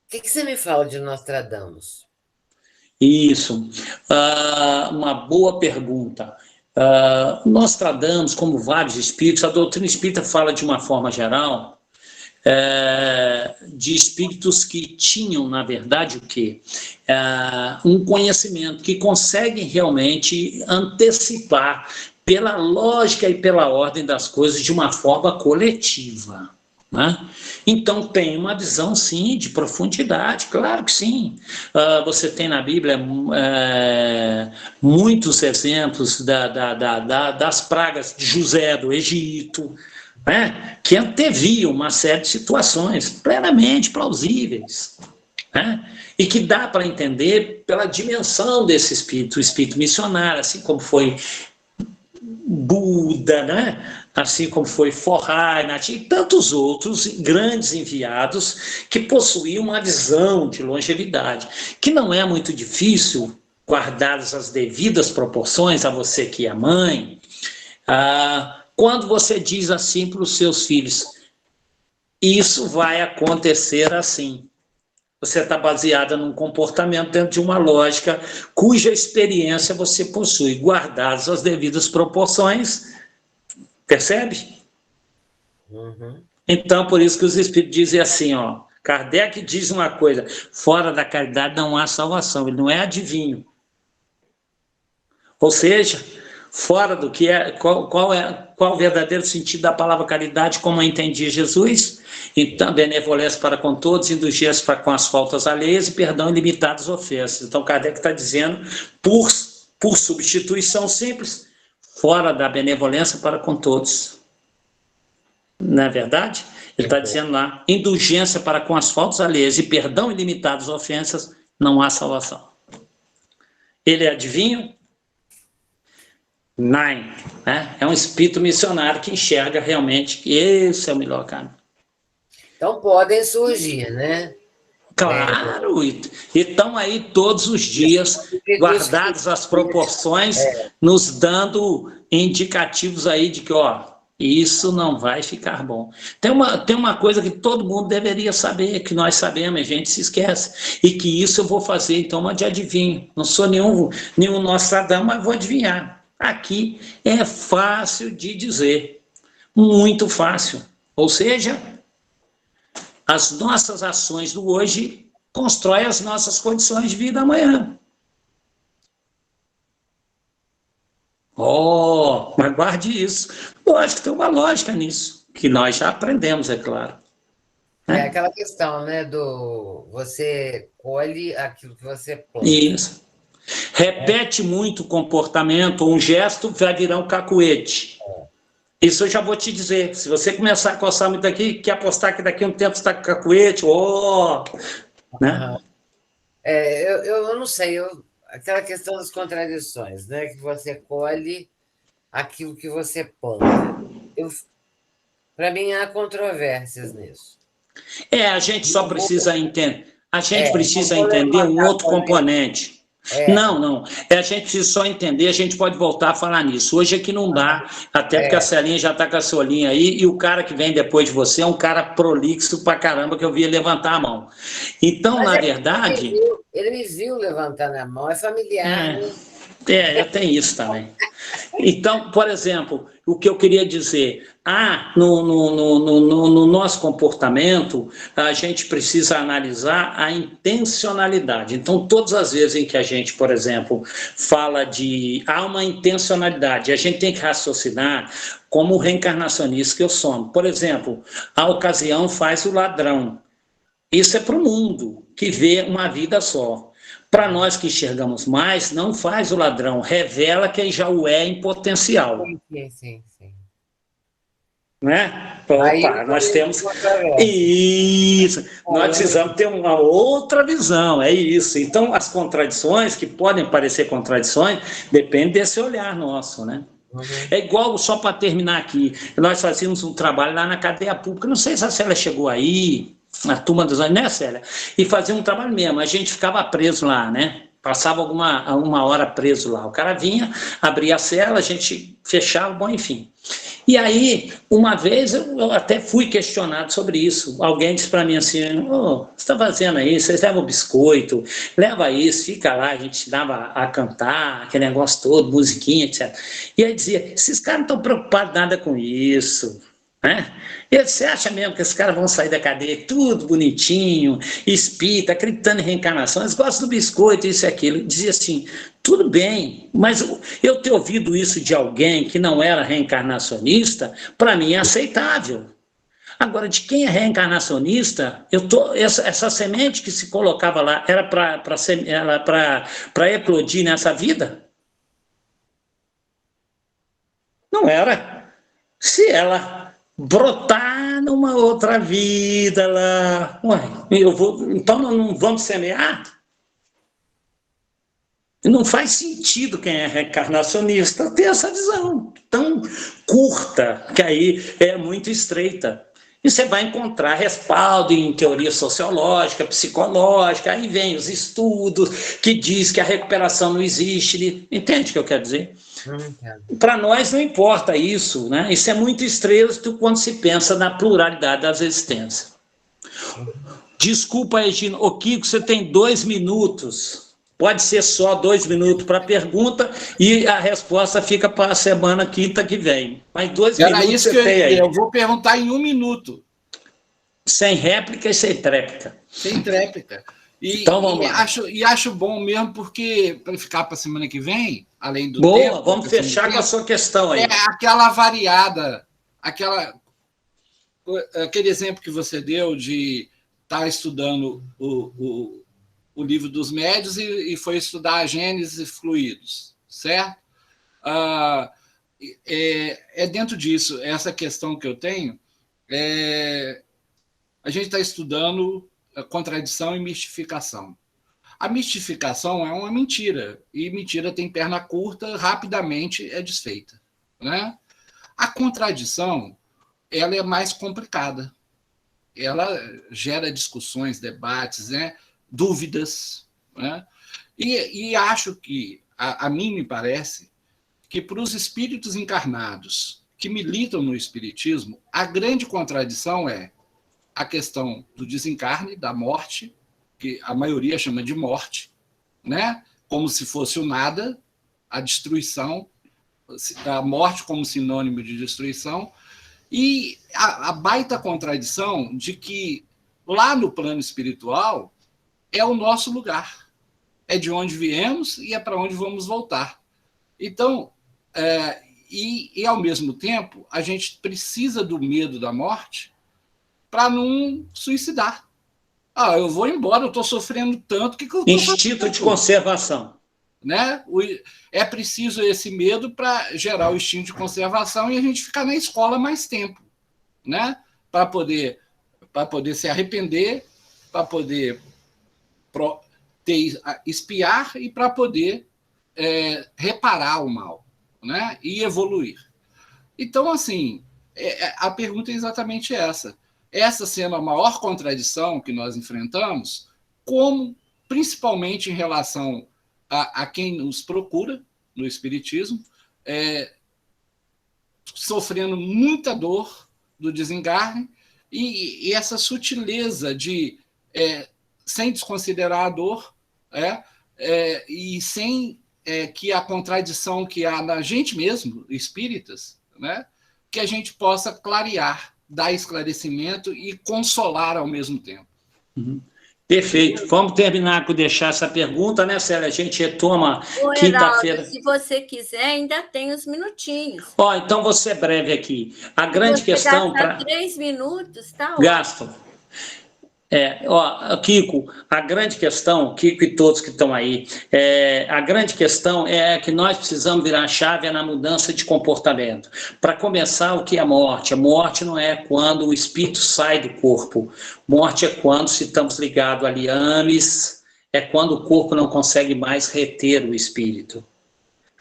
O que você me fala de Nostradamus? Isso. Uma boa pergunta. Nostradamus, como vários espíritos, a doutrina espírita fala de uma forma geral de espíritos que tinham, na verdade, o quê? Um conhecimento que conseguem realmente antecipar pela lógica e pela ordem das coisas de uma forma coletiva. Né? Então tem uma visão, sim, de profundidade, claro que sim. Você tem na Bíblia muitos exemplos das pragas de José do Egito, né? Que anteviam uma série de situações plenamente plausíveis, né? E que dá para entender pela dimensão desse espírito, o espírito missionário, assim como foi Buda, né? Assim como foi Forrai, e tantos outros grandes enviados que possuíam uma visão de longevidade, que não é muito difícil, guardadas as devidas proporções, a você que é mãe, quando você diz assim para os seus filhos, isso vai acontecer assim. Você está baseada num comportamento dentro de uma lógica cuja experiência você possui, guardadas as devidas proporções, percebe? Uhum. Então, por isso que os espíritos dizem assim, ó, Kardec diz uma coisa, fora da caridade não há salvação, ele não é adivinho. Ou seja, fora do que é, qual o verdadeiro sentido da palavra caridade, como entendia Jesus? Então, benevolência para com todos, indulgência para com as faltas alheias e perdão ilimitado às ofensas. Então, Kardec está dizendo, por substituição simples, fora da benevolência para com todos. Não é verdade? Ele está dizendo lá, indulgência para com as faltas alheias e perdão ilimitado às ofensas, não há salvação. Ele é adivinho? Não, né? É um espírito missionário que enxerga realmente que esse é o melhor caminho. Então podem surgir, né? Claro, e estão aí todos os dias, guardadas as proporções, nos dando indicativos aí de que, ó, isso não vai ficar bom. Tem uma coisa que todo mundo deveria saber, que nós sabemos, a gente se esquece, e que isso eu vou fazer, então, uma de adivinho. Não sou nenhum Nostradamus, mas vou adivinhar. Aqui é fácil de dizer, muito fácil. Ou seja, as nossas ações do hoje constroem as nossas condições de vida amanhã. Mas guarde isso. Lógico, tem uma lógica nisso, que nós já aprendemos, é claro. É aquela questão, né, do você colhe aquilo que você planta. Isso. Repete muito o comportamento, um gesto vai virar um cacuete. Isso eu já vou te dizer. Se você começar a coçar muito aqui, quer apostar que daqui a um tempo você está com cacuete, né? Eu não sei, aquela questão das contradições, né? Que você colhe aquilo que você planta. Para mim, há controvérsias nisso. A gente só precisa entender. A gente precisa entender um outro componente. Não. A gente precisa só entender, a gente pode voltar a falar nisso. Hoje aqui não dá, até porque a Celinha já está com a sua linha aí, e o cara que vem depois de você é um cara prolixo pra caramba, que eu vi ele levantar a mão. Então, mas na verdade... Ele me viu levantando a mão, é familiar. Tem isso também. Então, por exemplo, o que eu queria dizer, no nosso comportamento, a gente precisa analisar a intencionalidade. Então, todas as vezes em que a gente, por exemplo, fala há uma intencionalidade, a gente tem que raciocinar como reencarnacionista que eu sou. Por exemplo, a ocasião faz o ladrão. Isso é para o mundo, que vê uma vida só. Para nós que enxergamos mais, não faz o ladrão, revela quem já o é em potencial. Sim. né? Aí Opa, nós temos... controverso. Isso, nós precisamos ter uma outra visão, é isso. Então, as contradições, que podem parecer contradições, depende desse olhar nosso, né? É igual, só para terminar aqui, nós fazíamos um trabalho lá na cadeia pública, não sei se a Célia chegou aí, a turma dos anos, né, Célia? E fazia um trabalho mesmo, a gente ficava preso lá, né? Passava uma hora preso lá. O cara vinha, abria a cela, a gente fechava, bom, enfim. E aí, uma vez, eu até fui questionado sobre isso. Alguém disse para mim assim, oh, você está fazendo aí, vocês levam biscoito, leva isso, fica lá, a gente dava a cantar, aquele negócio todo, musiquinha, etc. E aí dizia, esses caras não estão preocupados nada com isso, né? E você acha mesmo que esses caras vão sair da cadeia tudo bonitinho, espírita, acreditando em reencarnação, eles gostam do biscoito, isso e aquilo. Dizia assim, tudo bem, mas eu ter ouvido isso de alguém que não era reencarnacionista, para mim é aceitável. Agora, de quem é reencarnacionista, essa semente que se colocava lá era para eclodir nessa vida? Não era. Se ela brotar numa outra vida lá, ué, então não vamos semear? Não faz sentido quem é reencarnacionista ter essa visão tão curta, que aí é muito estreita. E você vai encontrar respaldo em teoria sociológica, psicológica, aí vem os estudos que diz que a recuperação não existe. Entende o que eu quero dizer? Para nós não importa isso, né? Isso é muito estreito quando se pensa na pluralidade das existências. Desculpa, Regina. Ô, Kiko, você tem 2 minutos. Pode ser só 2 minutos para a pergunta e a resposta fica para a semana quinta que vem. Mas 2 minutos isso você que tem aí. Eu vou perguntar em 1 minuto. Sem réplica e sem tréplica. Sem tréplica. Então vamos lá. Acho bom mesmo, porque para ficar para a semana que vem, além do Boa, tempo... vamos fechar com a sua questão aí. É aquela variada, aquele exemplo que você deu de estar estudando o livro dos médios e foi estudar a Gênese e fluidos, certo? É dentro disso, essa questão que eu tenho, a gente está estudando contradição e mistificação. A mistificação é uma mentira, e mentira tem perna curta, rapidamente é desfeita, né? A contradição, ela é mais complicada. Ela gera discussões, debates, né? Dúvidas, né? E acho que, a mim me parece, que para os espíritos encarnados que militam no espiritismo, a grande contradição é a questão do desencarne, da morte, que a maioria chama de morte, né? Como se fosse o nada, a destruição, a morte como sinônimo de destruição, e a baita contradição de que lá no plano espiritual é o nosso lugar, é de onde viemos e é para onde vamos voltar. Então, e ao mesmo tempo, a gente precisa do medo da morte para não suicidar. Eu vou embora, eu estou sofrendo tanto, que eu Instinto de conservação. Né? É preciso esse medo para gerar o instinto de conservação e a gente ficar na escola mais tempo, né? Para poder se arrepender, para poder espiar e para poder reparar o mal, né? E evoluir. Então, assim, a pergunta é exatamente essa. Essa sendo a maior contradição que nós enfrentamos, como, principalmente em relação a quem nos procura no espiritismo, sofrendo muita dor do desencarne e essa sutileza de, sem desconsiderar a dor, e sem que a contradição que há na gente mesmo, espíritas, né, que a gente possa clarear, dar esclarecimento e consolar ao mesmo tempo. Uhum. Perfeito. Vamos terminar com deixar essa pergunta, né, Célia? A gente retoma quinta-feira. Se você quiser, ainda tem uns minutinhos. Então vou ser breve aqui. A grande questão... Gastar 3 minutos, tá? Gasto. Kiko, a grande questão, Kiko e todos que estão aí, a grande questão é que nós precisamos virar a chave na mudança de comportamento. Para começar, o que é morte? A morte não é quando o espírito sai do corpo. Morte é quando, se estamos ligados a liames, é quando o corpo não consegue mais reter o espírito.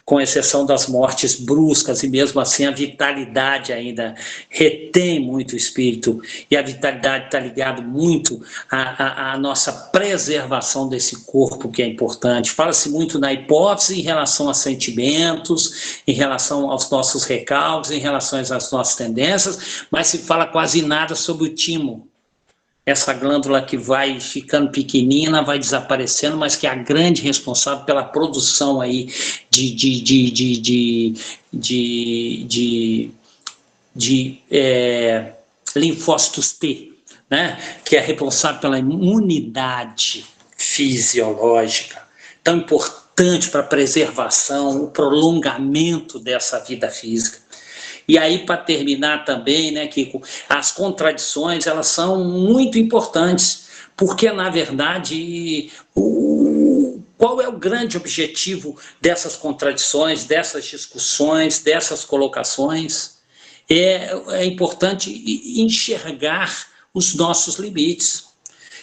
Com exceção das mortes bruscas, e mesmo assim a vitalidade ainda retém muito o espírito, e a vitalidade está ligada muito à nossa preservação desse corpo, que é importante. Fala-se muito na hipótese em relação a sentimentos, em relação aos nossos recalques, em relação às nossas tendências, mas se fala quase nada sobre o timo. Essa glândula que vai ficando pequenina, vai desaparecendo, mas que é a grande responsável pela produção aí de linfócitos T, né? Que é responsável pela imunidade fisiológica, tão importante para a preservação, o prolongamento dessa vida física. E aí, para terminar também, né, Kiko, as contradições, elas são muito importantes, porque, na verdade, qual é o grande objetivo dessas contradições, dessas discussões, dessas colocações? É importante enxergar os nossos limites.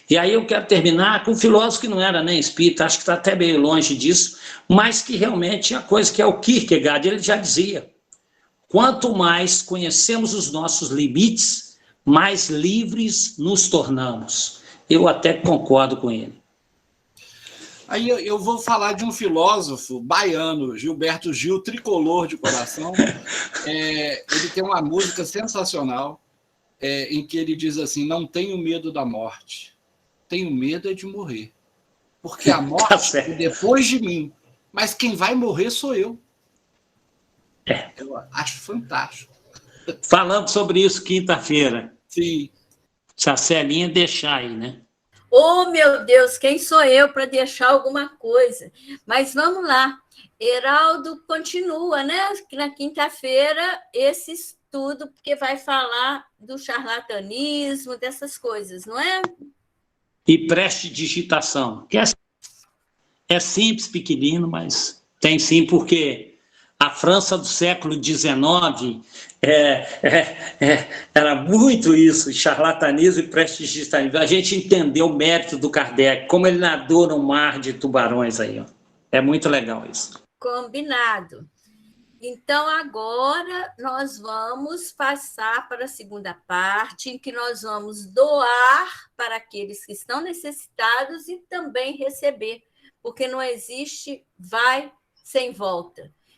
E aí eu quero terminar com um filósofo que não era nem espírita, acho que está até meio longe disso, mas que realmente é a coisa que é o Kierkegaard, ele já dizia: quanto mais conhecemos os nossos limites, mais livres nos tornamos. Eu até concordo com ele. Aí eu vou falar de um filósofo baiano, Gilberto Gil, tricolor de coração. Ele tem uma música sensacional, em que ele diz assim: não tenho medo da morte, tenho medo é de morrer. Porque a morte é depois de mim, mas quem vai morrer sou eu. Eu acho fantástico. Falamos sobre isso quinta-feira. Sim. Se a Celinha deixar aí, né? Oh, meu Deus, quem sou eu para deixar alguma coisa? Mas vamos lá. Heraldo continua, né? Na quinta-feira, esse estudo, porque vai falar do charlatanismo, dessas coisas, não é? E prestidigitação. Que é simples, pequenino, mas tem sim, porque a França do século XIX era muito isso, charlatanismo e prestidigitanismo. A gente entendeu o mérito do Kardec, como ele nadou no mar de tubarões aí. Ó. É muito legal isso. Combinado. Então, agora nós vamos passar para a segunda parte, em que nós vamos doar para aqueles que estão necessitados e também receber, porque não existe vai sem volta.